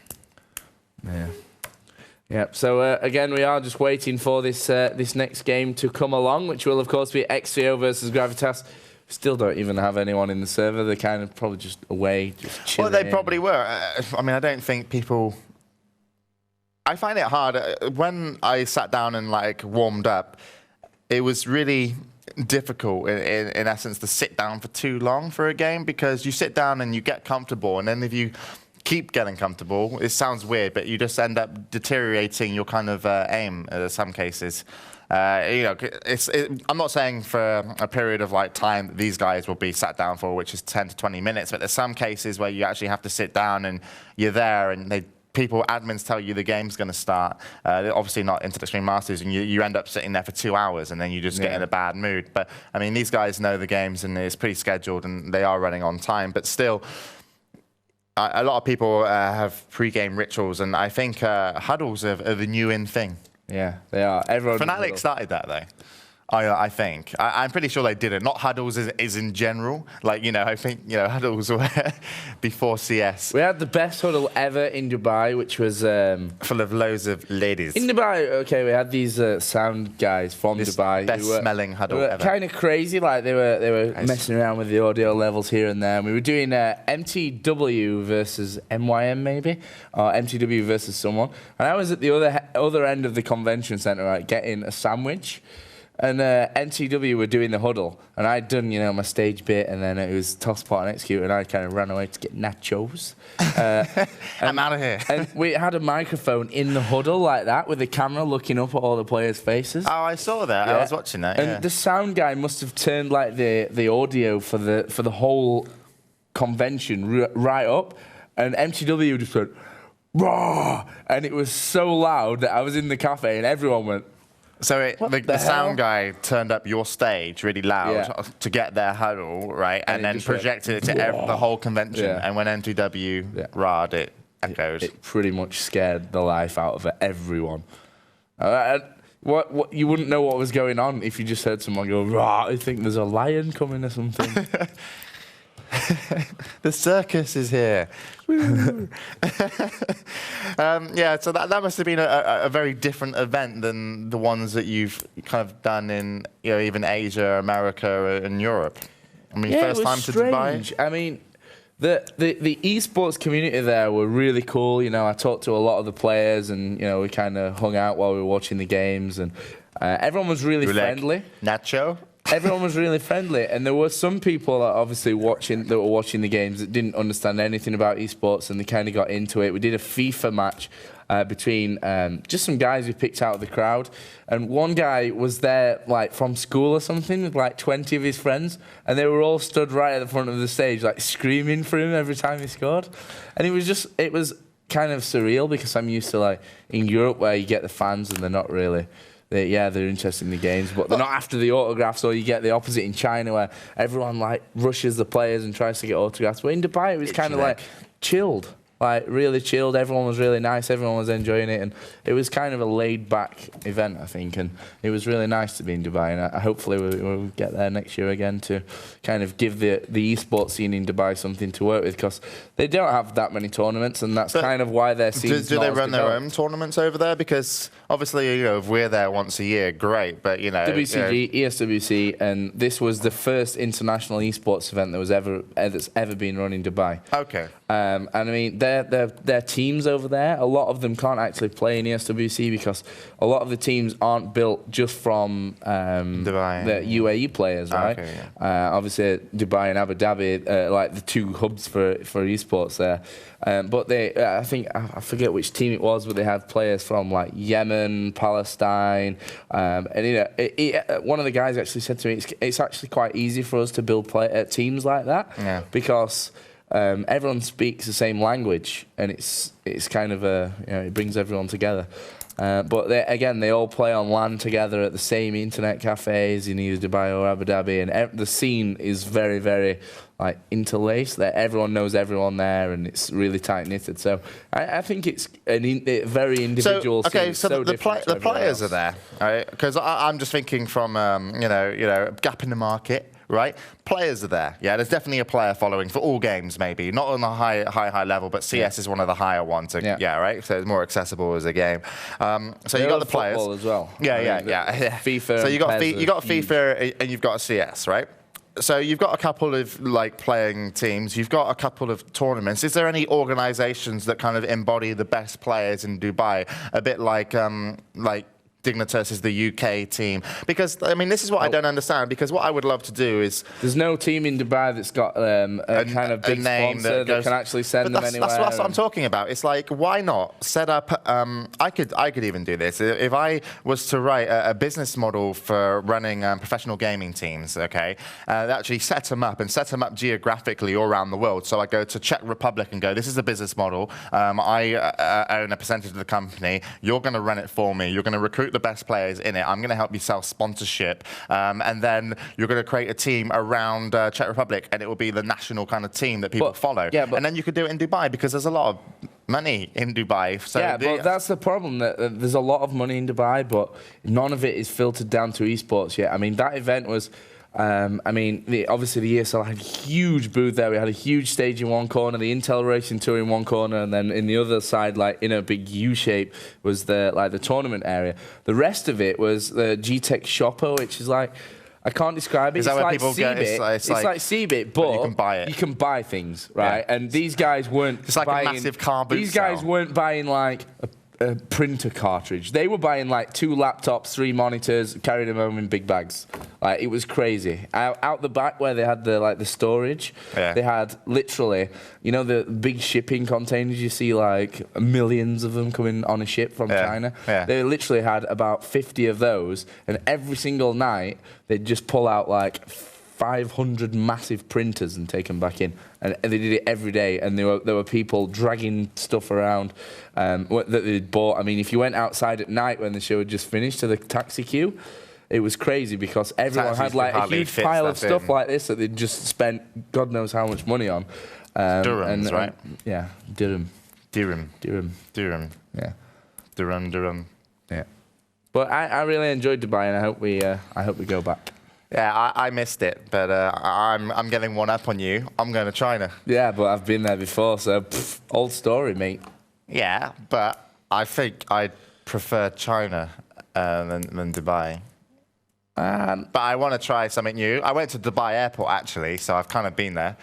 So, again, we are just waiting for this next game to come along, which will, of course, be XCO versus Gravitas. Still don't even have anyone in the server. They're kind of probably just away, just chilling. Well, they probably were. I mean, I don't think people... I find it hard. When I sat down and, warmed up, it was really difficult, in essence, to sit down for too long for a game, because you sit down and you get comfortable, and then if you keep getting comfortable, it sounds weird, but you just end up deteriorating your kind of aim in some cases. I'm not saying for a period of time that these guys will be sat down for, which is 10 to 20 minutes, but there's some cases where you actually have to sit down and you're there and admins tell you the game's going to start. Obviously not into the Extreme Masters, and you end up sitting there for 2 hours, and then you just get in a bad mood. But I mean, these guys know the games, and it's pretty scheduled, and they are running on time. But still, a lot of people have pre-game rituals, and I think huddles are the new in thing. Yeah, they are. Everyone. Fnatic started that though. I think. I'm pretty sure they did it. Not huddles is in general. I think, huddles were before CS. We had the best huddle ever in Dubai, which was... full of loads of ladies. In Dubai, okay, we had these sound guys from Dubai. Best-smelling huddle ever. Kind of crazy. They were messing around with the audio levels here and there. And we were doing MTW versus MYM, maybe? Or MTW versus someone. And I was at the other end of the convention centre, getting a sandwich. And NTW were doing the huddle, and I'd done, my stage bit, and then it was toss, pot, and execute, and I kind of ran away to get nachos. I'm out of here. And we had a microphone in the huddle like that, with the camera looking up at all the players' faces. Oh, I saw that. Yeah. I was watching that. And the sound guy must have turned the audio for the whole convention right up, and MTW just went raw, and it was so loud that I was in the cafe, and everyone went. So the sound guy turned up your stage really loud to get their huddle, right? And then projected it to the whole convention. Yeah. And when NTW ra'd, it echoed. It pretty much scared the life out of everyone. What you wouldn't know what was going on if you just heard someone go, rah, I think there's a lion coming or something. The circus is here. So that must have been a very different event than the ones that you've kind of done in even Asia, America, and Europe. I mean, first time to Dubai. I mean, the esports community there were really cool. I talked to a lot of the players, and we kind of hung out while we were watching the games, and everyone was really friendly. Nacho. Everyone was really friendly, and there were some people that obviously were watching the games that didn't understand anything about esports, and they kind of got into it. We did a FIFA match, between just some guys we picked out of the crowd. And one guy was there like from school or something with like 20 of his friends, and they were all stood right at the front of the stage like screaming for him every time he scored. And it was kind of surreal, because I'm used to like in Europe where you get the fans and they're not really... They're interested in the games, but they're not after the autographs. Or you get the opposite in China, where everyone like rushes the players and tries to get autographs. But in Dubai, it was kind of like chilled, like really chilled. Everyone was really nice. Everyone was enjoying it, and it was kind of a laid-back event, I think. And it was really nice to be in Dubai. And hopefully we'll get there next year again to kind of give the esports scene in Dubai something to work with, because they don't have that many tournaments, and that's kind of why their scene. Do they run their own tournaments over there? Because obviously, if we're there once a year, great. But WCG, ESWC, and this was the first international esports event that's ever been run in Dubai. Okay. And I mean, their teams over there, a lot of them can't actually play in ESWC because a lot of the teams aren't built just from Dubai, the UAE players, right? Okay, yeah. Obviously, Dubai and Abu Dhabi, like the two hubs for esports there. But I forget which team it was, but they had players from like Yemen, Palestine, and one of the guys actually said to me, it's actually quite easy for us to build teams like that, because everyone speaks the same language, and it's kind of it brings everyone together. But they all play on LAN together at the same internet cafes in either Dubai or Abu Dhabi, and the scene is very, very like interlaced. That everyone knows everyone there, and it's really tight knitted. So I think it's a very individual. So the players are there, right? Because I'm just thinking from gap in the market. Right, players are there. Yeah, there's definitely a player following for all games. Maybe not on a high level, but CS is one of the higher ones. Yeah, right. So it's more accessible as a game. So you got the players as well. Yeah. FIFA. So you got FIFA and you've got a CS, right? So you've got a couple of like playing teams. You've got a couple of tournaments. Is there any organisations that kind of embody the best players in Dubai? A bit like Dignitas is the UK team, because I mean this is what I don't understand, because what I would love to do is there's no team in Dubai that's got a kind of big sponsor that can actually send them anywhere. That's what I'm talking about. It's like, why not set up? I could even do this if I was to write a business model for running professional gaming teams. Okay, actually set them up geographically all around the world. So I go to Czech Republic and go, this is a business model. I own a percentage of the company. You're going to run it for me. You're going to recruit the best players in it. I'm going to help you sell sponsorship, and then you're going to create a team around Czech Republic, and it will be the national kind of team that people follow. Yeah, and then you could do it in Dubai, because there's a lot of money in Dubai. So but that's the problem. That there's a lot of money in Dubai, but none of it is filtered down to esports yet. I mean, that event was. Obviously the ESL had a huge booth there. We had a huge stage in one corner, the Intel Racing Tour in one corner, and then in the other side, like in a big U shape, was the tournament area. The rest of it was the G-Tech Shopper, which is like, I can't describe it. Is that where people go? It's like CeBIT, but you can buy it. You can buy things, right? Yeah. And these guys weren't. It's like a massive car boot. These guys weren't buying like a printer cartridge. They were buying like 2 laptops, 3 monitors, carrying them home in big bags. Like, it was crazy. Out the back where they had the storage, they had literally, the big shipping containers. You see like millions of them coming on a ship from China. Yeah. They literally had about 50 of those, and every single night they'd just pull out like 500 massive printers and take them back in, and they did it every day. And there were people dragging stuff around that they'd bought. I mean, if you went outside at night when the show had just finished to the taxi queue, it was crazy, because everyone had like a huge pile of stuff like this that they'd just spent God knows how much money on. Dirhams, right? Yeah, dirham. Yeah. Dirham. Yeah. But I really enjoyed Dubai, and I hope we go back. Yeah, I missed it, but I'm getting one up on you. I'm going to China. Yeah, but I've been there before, so old story, mate. Yeah, but I think I'd prefer China than Dubai. But I want to try something new. I went to Dubai Airport, actually, so I've kind of been there.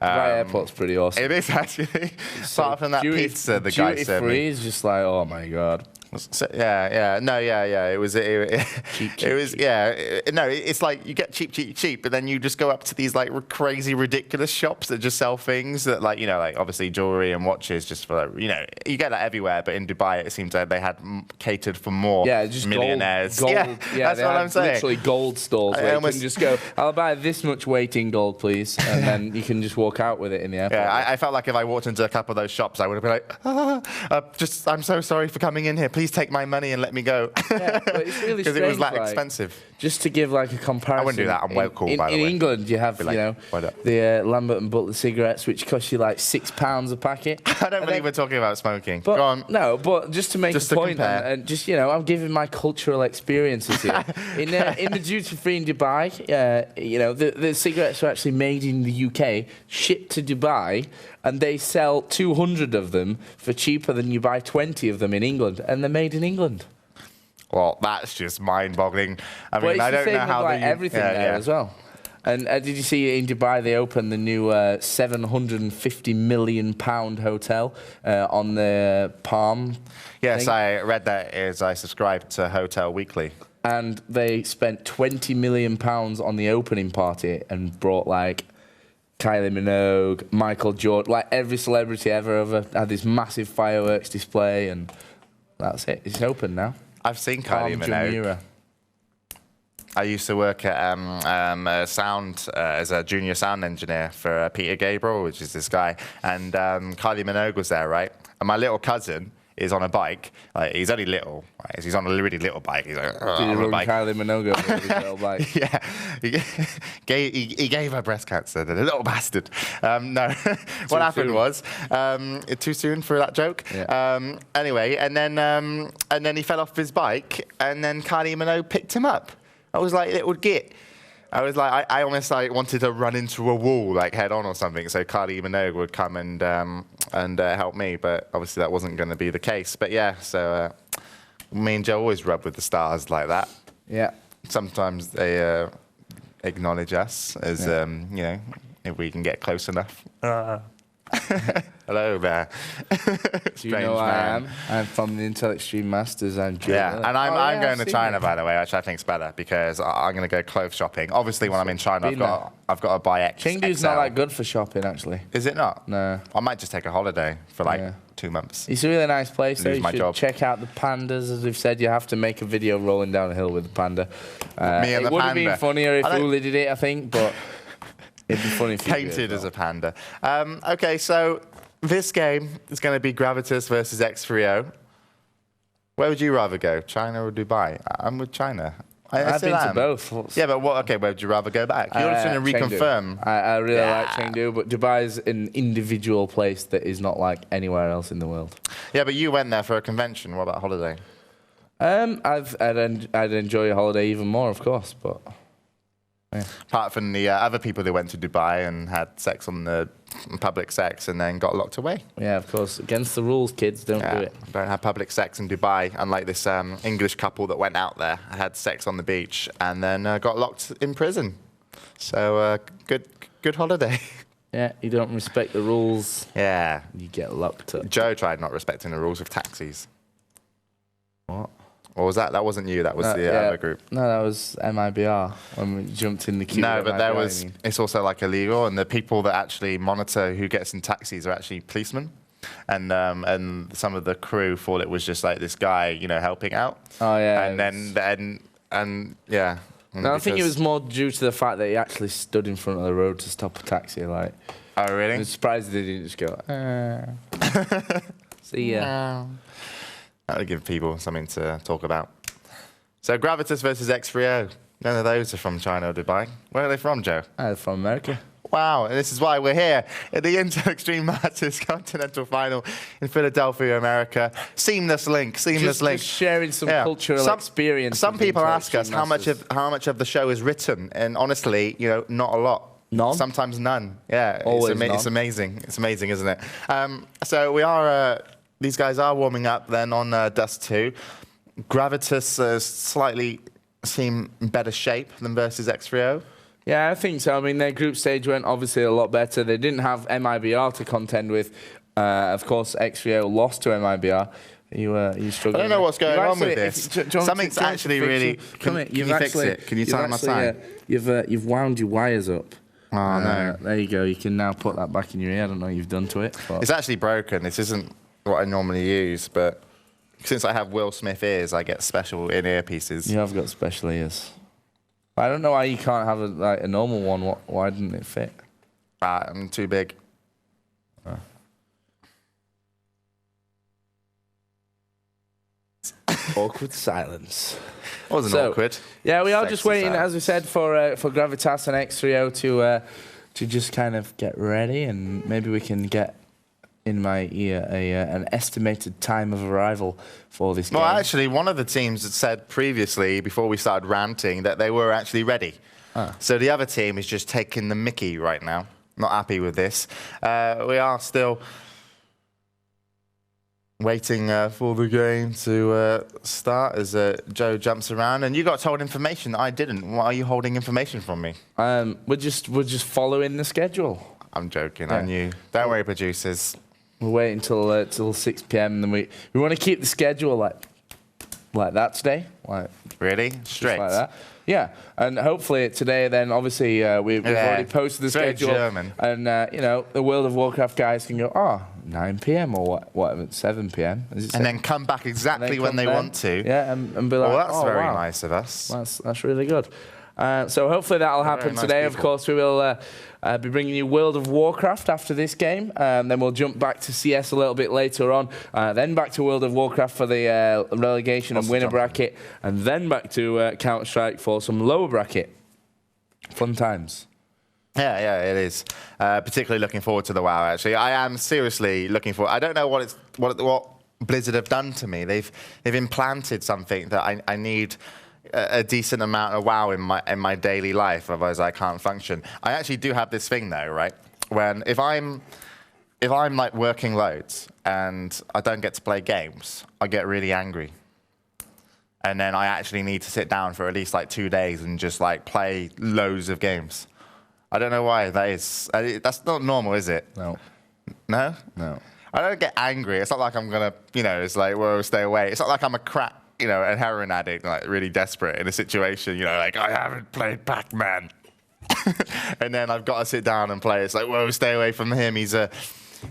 Dubai Airport's pretty awesome. It is, actually. Apart from that pizza the guy served me. Duty free is just like, oh, my God. So, yeah. No, yeah. It was. Cheap, It was. cheap. Yeah. No, it's like you get cheap, but then you just go up to these like crazy, ridiculous shops that just sell things that, like, like obviously jewelry and watches, just for, like, you get that everywhere. But in Dubai, it seems like they had catered for more just millionaires. Gold. Yeah, Yeah, that's what I'm saying. Literally gold stores where you can just go, I'll buy this much weight in gold, please, and then you can just walk out with it in the airport. Yeah, I felt like if I walked into a couple of those shops, I would have been like, I'm so sorry for coming in here. Please take my money and let me go. Yeah, but it's really because it was strange, expensive. Just to give like a comparison. I wouldn't do that. I'm well cool, by the way. In England, you have the Lambert and Butler cigarettes, which cost you like £6 a packet. I don't believe we're talking about smoking. But, Go on. No, but just to make Just a to point, compare. and just I'm giving my cultural experiences here. In the duty free in Dubai, the cigarettes are actually made in the UK, shipped to Dubai, and they sell 200 of them for cheaper than you buy 20 of them in England, and they're made in England. Well, that's just mind-boggling. I mean, Well, it's I the don't same know with, how like, they everything there as well. And did you see in Dubai they opened the new £750 million hotel on the Palm? Yes, thing? I read that as I subscribed to Hotel Weekly. And they spent £20 million on the opening party and brought like Kylie Minogue, Michael Jordan, like every celebrity ever had this massive fireworks display, and that's it. It's open now. I've seen Kylie Minogue. I used to work at sound as a junior sound engineer for Peter Gabriel, which is this guy, and Kylie Minogue was there, right? And my little cousin is on a bike. He's only little, right? He's on a really little bike. He's like, on a bike. Kylie Minogue over his little bike. Yeah, he gave her breast cancer, the little bastard. No, what happened was too soon for that joke. Yeah. Anyway, and then he fell off his bike, and then Kylie Minogue picked him up. I was like, it would get. I was like, I almost like wanted to run into a wall, like head on or something, so Kylie Minogue would come and help me, but obviously that wasn't going to be the case. But yeah, so me and Joe always rub with the stars like that. Yeah. Sometimes they acknowledge us as, if we can get close enough. Hello there. Do you know who I am? I'm from the Intel Extreme Masters. I'm Joe. Yeah, and I'm going to China, by the way, which I think is better, because I'm going to go clothes shopping. Obviously, when I'm in China, I've got to buy X. Chengdu's not that good for shopping, actually. Is it not? No. I might just take a holiday for like 2 months. It's a really nice place, though. Lose You my should job. check out the pandas. As we've said, you have to make a video rolling down a hill with the panda. Me and the it would have been panda. funnier if Uli did it, I think, but it'd be funny if you did it Painted as as a panda. Okay, so this game is going to be Gravitas versus X3O. Where would you rather go, China or Dubai? I'm with China. I've been to both. Yeah, but where would you rather go back? You're just going to Chengdu. reconfirm. I really like Chengdu, but Dubai is an individual place that is not like anywhere else in the world. Yeah, but you went there for a convention. What about holiday? I'd enjoy a holiday even more, of course, but... Yeah. Apart from the other people that went to Dubai and had sex on the public sex and then got locked away. Yeah, of course. Against the rules, kids. Don't do it. Don't have public sex in Dubai, unlike this English couple that went out there, had sex on the beach, and then got locked in prison. So good holiday. Yeah, you don't respect the rules. Yeah. You get locked up. Joe tried not respecting the rules of taxis. What? Or was that? That wasn't you. That was the other group. No, that was MIBR when we jumped in the queue. No, but there was. It's also like illegal, and the people that actually monitor who gets in taxis are actually policemen, and some of the crew thought it was just like this guy, helping out. Oh yeah. And yeah. No, I think it was more due to the fact that he actually stood in front of the road to stop a taxi. Like. Oh really? I'm surprised they didn't just go. See ya. That would give people something to talk about. So Gravitas versus X3O. None of those are from China or Dubai. Where are they from, Joe? They're from America. Wow, and this is why we're here at the Intel Extreme Masters Continental Final in Philadelphia, America. Seamless link. Just sharing some cultural experience. Some people ask us how much of the show is written, and honestly, not a lot. None? Sometimes none. Yeah, Always none. It's amazing. It's amazing, isn't it? So we are... These guys are warming up then on Dust 2. Gravitas slightly seem in better shape than versus X3O. Yeah, I think so. I mean, their group stage went obviously a lot better. They didn't have MIBR to contend with. Of course, X3O lost to MIBR you struggling? I don't know what's going on with this. Something's actually really. Can you fix it? Can you tell my sign? You've wound your wires up. Oh no! There you go. You can now put that back in your ear. I don't know what you've done to it. It's actually broken. This isn't what I normally use, but since I have Will Smith ears, I get special in-ear pieces. You have got special ears. I don't know why you can't have a normal one. Why didn't it fit? I'm too big. Awkward silence. Wasn't awkward. Yeah, we are just waiting, silence. as we said, for Gravitas and X3O to just kind of get ready, and maybe we can get in my ear an estimated time of arrival for this game. Well, actually, one of the teams had said previously, before we started ranting, that they were actually ready. So the other team is just taking the mickey right now. Not happy with this. We are still waiting for the game to start as Joe jumps around. And you got told information that I didn't. Why are you holding information from me? We're just following the schedule. I'm joking. Yeah. I knew. Don't worry, producers. We're waiting till 6 p.m. and then we want to keep the schedule like that today. Really? Straight? Like that. Yeah, and hopefully today then, obviously, we've already posted the schedule. German. And, the World of Warcraft guys can go, 9 p.m. or whatever, 7 p.m. And then come back exactly when they want to. Yeah, and be like, well, that's very nice of us. That's really good. So hopefully that'll happen today. Of course, we will be bringing you World of Warcraft after this game. Then we'll jump back to CS a little bit later on. Then back to World of Warcraft for the relegation and winner bracket. And then back to Counter-Strike for some lower bracket. Fun times. Yeah, it is. Particularly looking forward to the WoW, actually. I am seriously looking forward. I don't know what Blizzard have done to me. They've implanted something that I need a decent amount of WoW in my daily life, otherwise I can't function. I actually do have this thing though, right? When if I'm like working loads and I don't get to play games, I get really angry. And then I actually need to sit down for at least like 2 days and just like play loads of games. I don't know why that is. That's not normal, is it? No. No? No. I don't get angry. It's not like I'm gonna, it's like, well, stay away. It's not like I'm a crack, a heroin addict, like really desperate in a situation, like I haven't played Pac-Man. And then I've got to sit down and play. It's like, whoa, stay away from him. He's a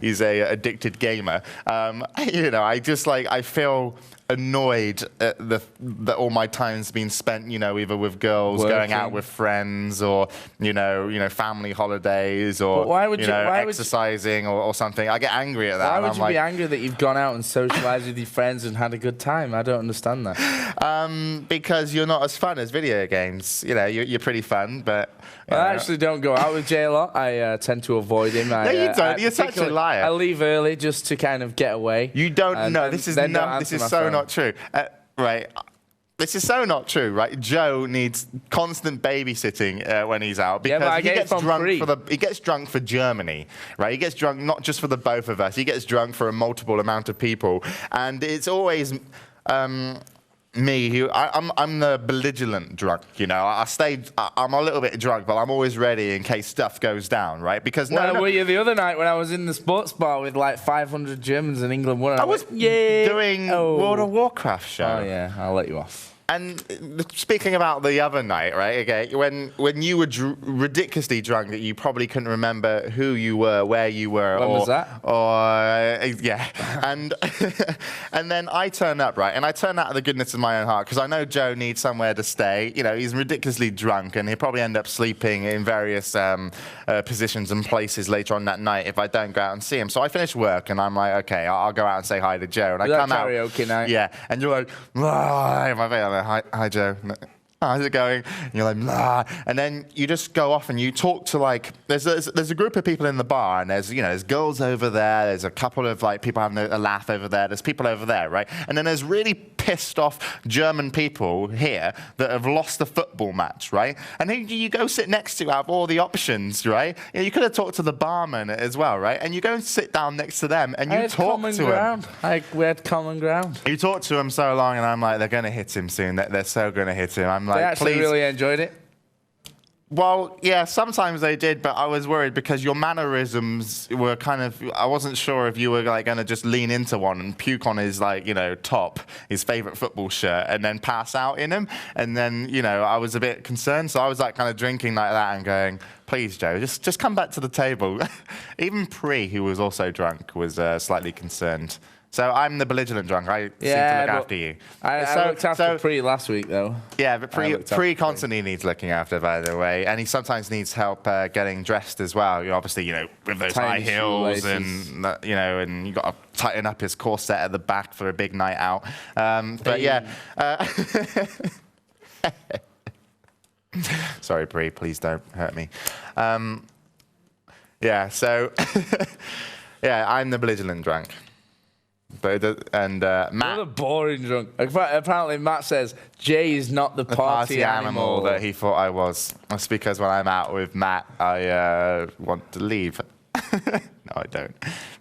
addicted gamer. I feel annoyed at that all my time's been spent, either with girls, going out with friends, or family holidays, or exercising or something. I get angry at that. Why would you be angry that you've gone out and socialized with your friends and had a good time? I don't understand that. Because you're not as fun as video games. You're pretty fun, but I actually don't go out with Jay a lot. I tend to avoid him. No, you don't. You're such a liar. I leave early just to kind of get away. You don't know. This is so not true. Right. This is so not true, right? Joe needs constant babysitting when he's out because he gets drunk for Germany, right? He gets drunk not just for the both of us. He gets drunk for a multiple amount of people, and it's always me. I'm the belligerent drunk. I'm a little bit drunk, but I'm always ready in case stuff goes down, right? Because were you the other night when I was in the sports bar with like 500 Germans in England? I was doing World of Warcraft show. Oh yeah, I'll let you off. And speaking about the other night, right? Okay, when you were ridiculously drunk that you probably couldn't remember who you were, where you were, when was that? And and then I turn up, right? And I turn out of the goodness of my own heart because I know Joe needs somewhere to stay. He's ridiculously drunk, and he'll probably end up sleeping in various positions and places later on that night if I don't go out and see him. So I finish work, and I'm like, okay, I'll go out and say hi to Joe. And I come out, karaoke night. Yeah, and you're like, my face. Hi, Joe. How's it going? And you're like, nah. And then you just go off and you talk to there's a group of people in the bar, and there's girls over there. There's a couple of people having a laugh over there. There's people over there, right? And then there's really pissed off German people here that have lost the football match, right? And who do you go sit next to out of all the options, right? You could have talked to the barman as well, right? And you go and sit down next to them and you talk to him. We had common ground. You talk to him so long, and I'm like, they're going to hit him soon. They're so going to hit him. I'm like, they actually please. Really enjoyed it. Well, yeah, sometimes they did, but I was worried because your mannerisms were kind of, I wasn't sure if you were like going to just lean into one and puke on his like, top, his favorite football shirt, and then pass out in him. And then, I was a bit concerned. So I was like kind of drinking like that and going, please, Joe, just come back to the table. Even Pri, who was also drunk, was slightly concerned. So I'm the belligerent drunk. I seem to look after you. I looked after Pri last week, though. Yeah, but Pri constantly needs looking after, by the way. And he sometimes needs help getting dressed as well. Obviously, with those high heels and, and you got to tighten up his corset at the back for a big night out. But yeah. Sorry, Pri, please don't hurt me. Yeah, so, yeah, I'm the belligerent drunk. Matt. What a boring drunk. Apparently, Matt says Jay is not the party animal that he thought I was. That's because when I'm out with Matt, I want to leave. No, I don't.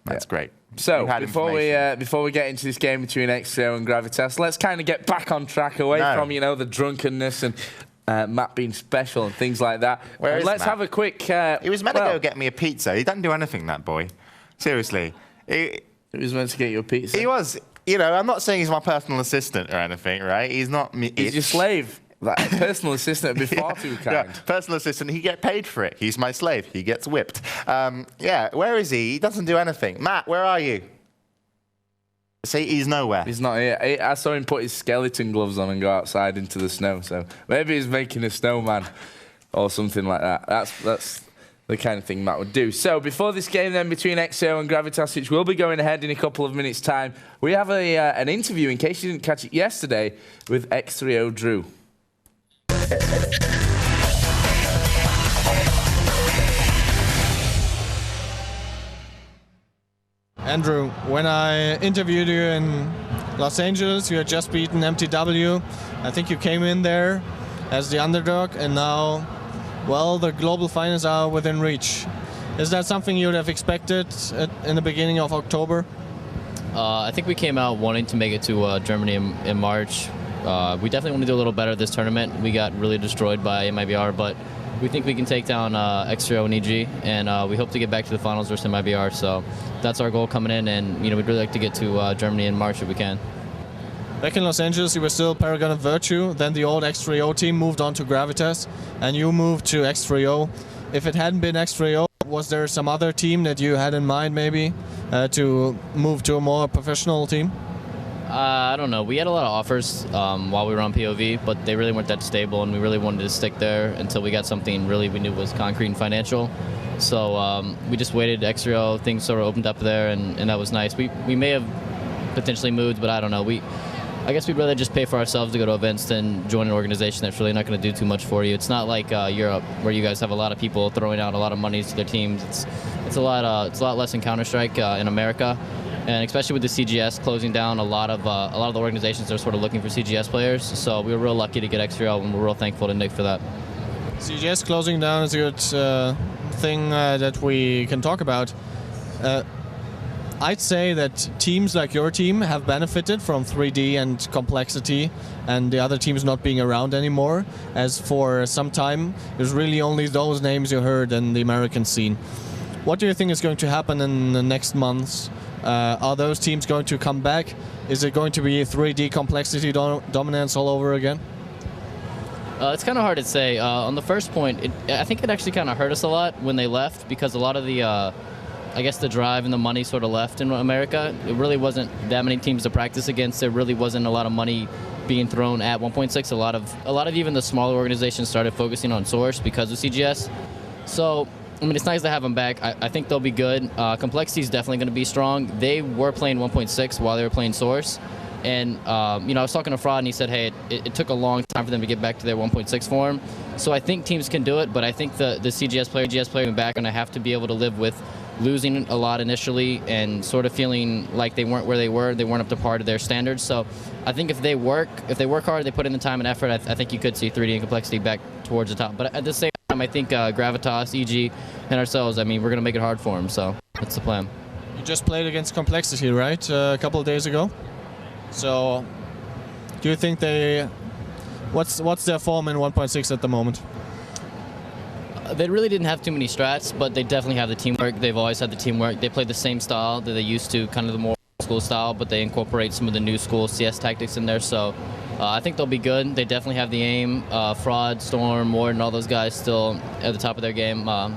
That's great. So before we get into this game between X3O and Gravitas, let's kind of get back on track away from the drunkenness and Matt being special and things like that. Let's have a quick. He was meant to go get me a pizza. He doesn't do anything, that boy. Seriously. He was meant to get you a pizza. He was. I'm not saying he's my personal assistant or anything, right? He's not me. He's your slave. That personal assistant would be far too kind. Yeah, personal assistant, he get paid for it. He's my slave. He gets whipped. Where is he? He doesn't do anything. Matt, where are you? See, he's nowhere. He's not here. I saw him put his skeleton gloves on and go outside into the snow. So maybe he's making a snowman or something like that. That's the kind of thing Matt would do. So before this game then between X3O and Gravitas, which will be going ahead in a couple of minutes' time, we have an interview, in case you didn't catch it yesterday, with X3O Drew. Andrew, when I interviewed you in Los Angeles, you had just beaten MTW. I think you came in there as the underdog, and now, well, the global finals are within reach. Is that something you would have expected in the beginning of October? I think we came out wanting to make it to Germany in March. We definitely want to do a little better this tournament. We got really destroyed by MIBR, but we think we can take down X3O and EG, and we hope to get back to the finals versus MIBR. So that's our goal coming in, and we'd really like to get to Germany in March if we can. Back in Los Angeles, you were still Paragon of Virtue. Then the old X3O team moved on to Gravitas, and you moved to X3O. If it hadn't been X3O, was there some other team that you had in mind maybe to move to a more professional team? I don't know. We had a lot of offers while we were on POV, but they really weren't that stable, and we really wanted to stick there until we got something really we knew was concrete and financial. So we just waited. X3O, things sort of opened up there, and that was nice. We may have potentially moved, but I don't know. I guess we'd rather just pay for ourselves to go to events than join an organization that's really not going to do too much for you. It's not like Europe, where you guys have a lot of people throwing out a lot of money to their teams. It's a lot less in Counter-Strike in America, and especially with the CGS closing down, a lot of the organizations are sort of looking for CGS players. So we were real lucky to get X3O, and we're real thankful to Nick for that. CGS closing down is a good thing that we can talk about. I'd say that teams like your team have benefited from 3D and complexity and the other teams not being around anymore, as for some time there's really only those names you heard in the American scene. What do you think is going to happen in the next months? Are those teams going to come back? Is it going to be 3D complexity dominance all over again? It's kind of hard to say. On the first point, I think it actually kind of hurt us a lot when they left, because a lot of the I guess the drive and the money sort of left in America. It really wasn't that many teams to practice against. There really wasn't a lot of money being thrown at 1.6. A lot of even the smaller organizations started focusing on Source because of CGS. So, I mean, it's nice to have them back. I think they'll be good. Complexity is definitely going to be strong. They were playing 1.6 while they were playing Source. And, I was talking to Fraud, and he said, hey, it took a long time for them to get back to their 1.6 form. So I think teams can do it, but I think the CGS player back are going to have to be able to live with losing a lot initially and sort of feeling like they weren't where they weren't up to par to their standards. So I think if they work hard, they put in the time and effort, I think you could see 3D and Complexity back towards the top. But at the same time, I think Gravitas, EG, and ourselves, I mean, we're going to make it hard for them. So that's the plan. You just played against Complexity, right? A couple of days ago. So do you think what's their form in 1.6 at the moment? They really didn't have too many strats, but they definitely have the teamwork. They've always had the teamwork. They play the same style that they used to, kind of the more old school style, but they incorporate some of the new school CS tactics in there. So I think they'll be good. They definitely have the aim. Fraud, Storm, Warden, all those guys still at the top of their game. I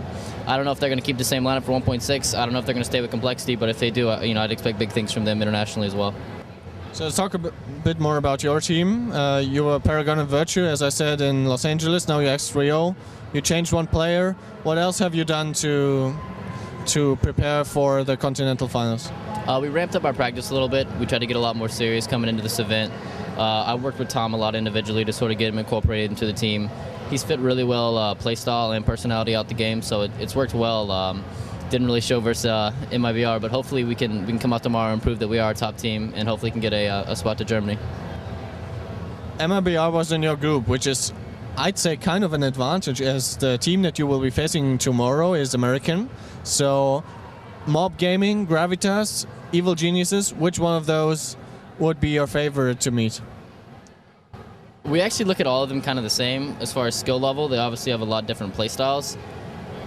don't know if they're going to keep the same lineup for 1.6. I don't know if they're going to stay with Complexity, but if they do, I'd expect big things from them internationally as well. So let's talk a bit more about your team. You were Paragon and Virtue, as I said, in Los Angeles. Now you're X3O. You changed one player. What else have you done to prepare for the Continental Finals? We ramped up our practice a little bit. We tried to get a lot more serious coming into this event. I worked with Tom a lot individually to sort of get him incorporated into the team. He's fit really well play style and personality out the game, so it's worked well. Didn't really show versus mibr, but hopefully we can come out tomorrow and prove that we are a top team, and hopefully can get a spot to Germany. mibr was in your group, which is, I'd say, kind of an advantage, as the team that you will be facing tomorrow is American. So MoB Gaming, Gravitas, Evil Geniuses, which one of those would be your favorite to meet? We actually look at all of them kind of the same as far as skill level. They obviously have a lot of different play styles.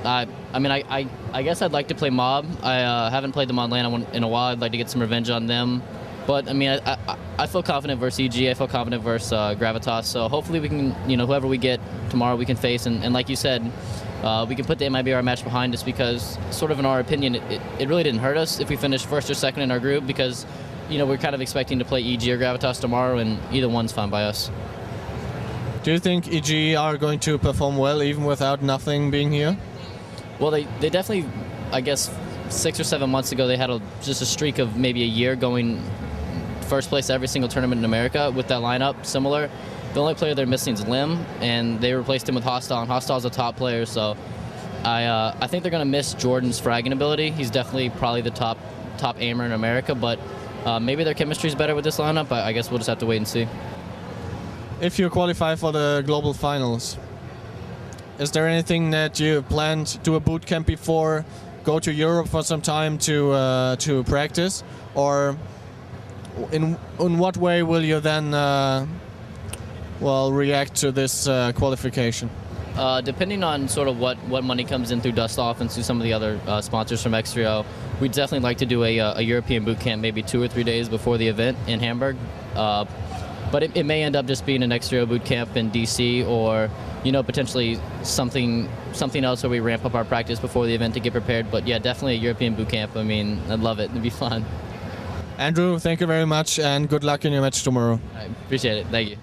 I guess I'd like to play MoB. I haven't played them on LAN in a while. I'd like to get some revenge on them. But I mean, I feel confident versus EG. I feel confident versus Gravitas. So hopefully we can, whoever we get tomorrow, we can face. And like you said, we can put the mibr match behind us, because sort of in our opinion, it really didn't hurt us if we finished first or second in our group, because we're kind of expecting to play EG or Gravitas tomorrow, and either one's fine by us. Do you think EG are going to perform well even without nothing being here? Well, they definitely, I guess, 6 or 7 months ago, they had just a streak of maybe a year going first place every single tournament in America with that lineup, similar. The only player they're missing is Lim, and they replaced him with Hostile, and Hostile's a top player, so I think they're going to miss Jordan's fragging ability. He's definitely probably the top aimer in America, but maybe their chemistry's better with this lineup. I guess we'll just have to wait and see. If you qualify for the global finals, is there anything that you plan to do a boot camp before, go to Europe for some time to practice, or in what way will you then react to this qualification? Depending on sort of what money comes in through Dust Off and through some of the other sponsors from X3O, we'd definitely like to do a European boot camp maybe 2 or 3 days before the event in Hamburg. But it may end up just being an X3O boot camp in DC, or potentially something else where we ramp up our practice before the event to get prepared. But yeah, definitely a European boot camp. I mean, I'd love it. It'd be fun. Andrew, thank you very much, and good luck in your match tomorrow. I appreciate it. Thank you.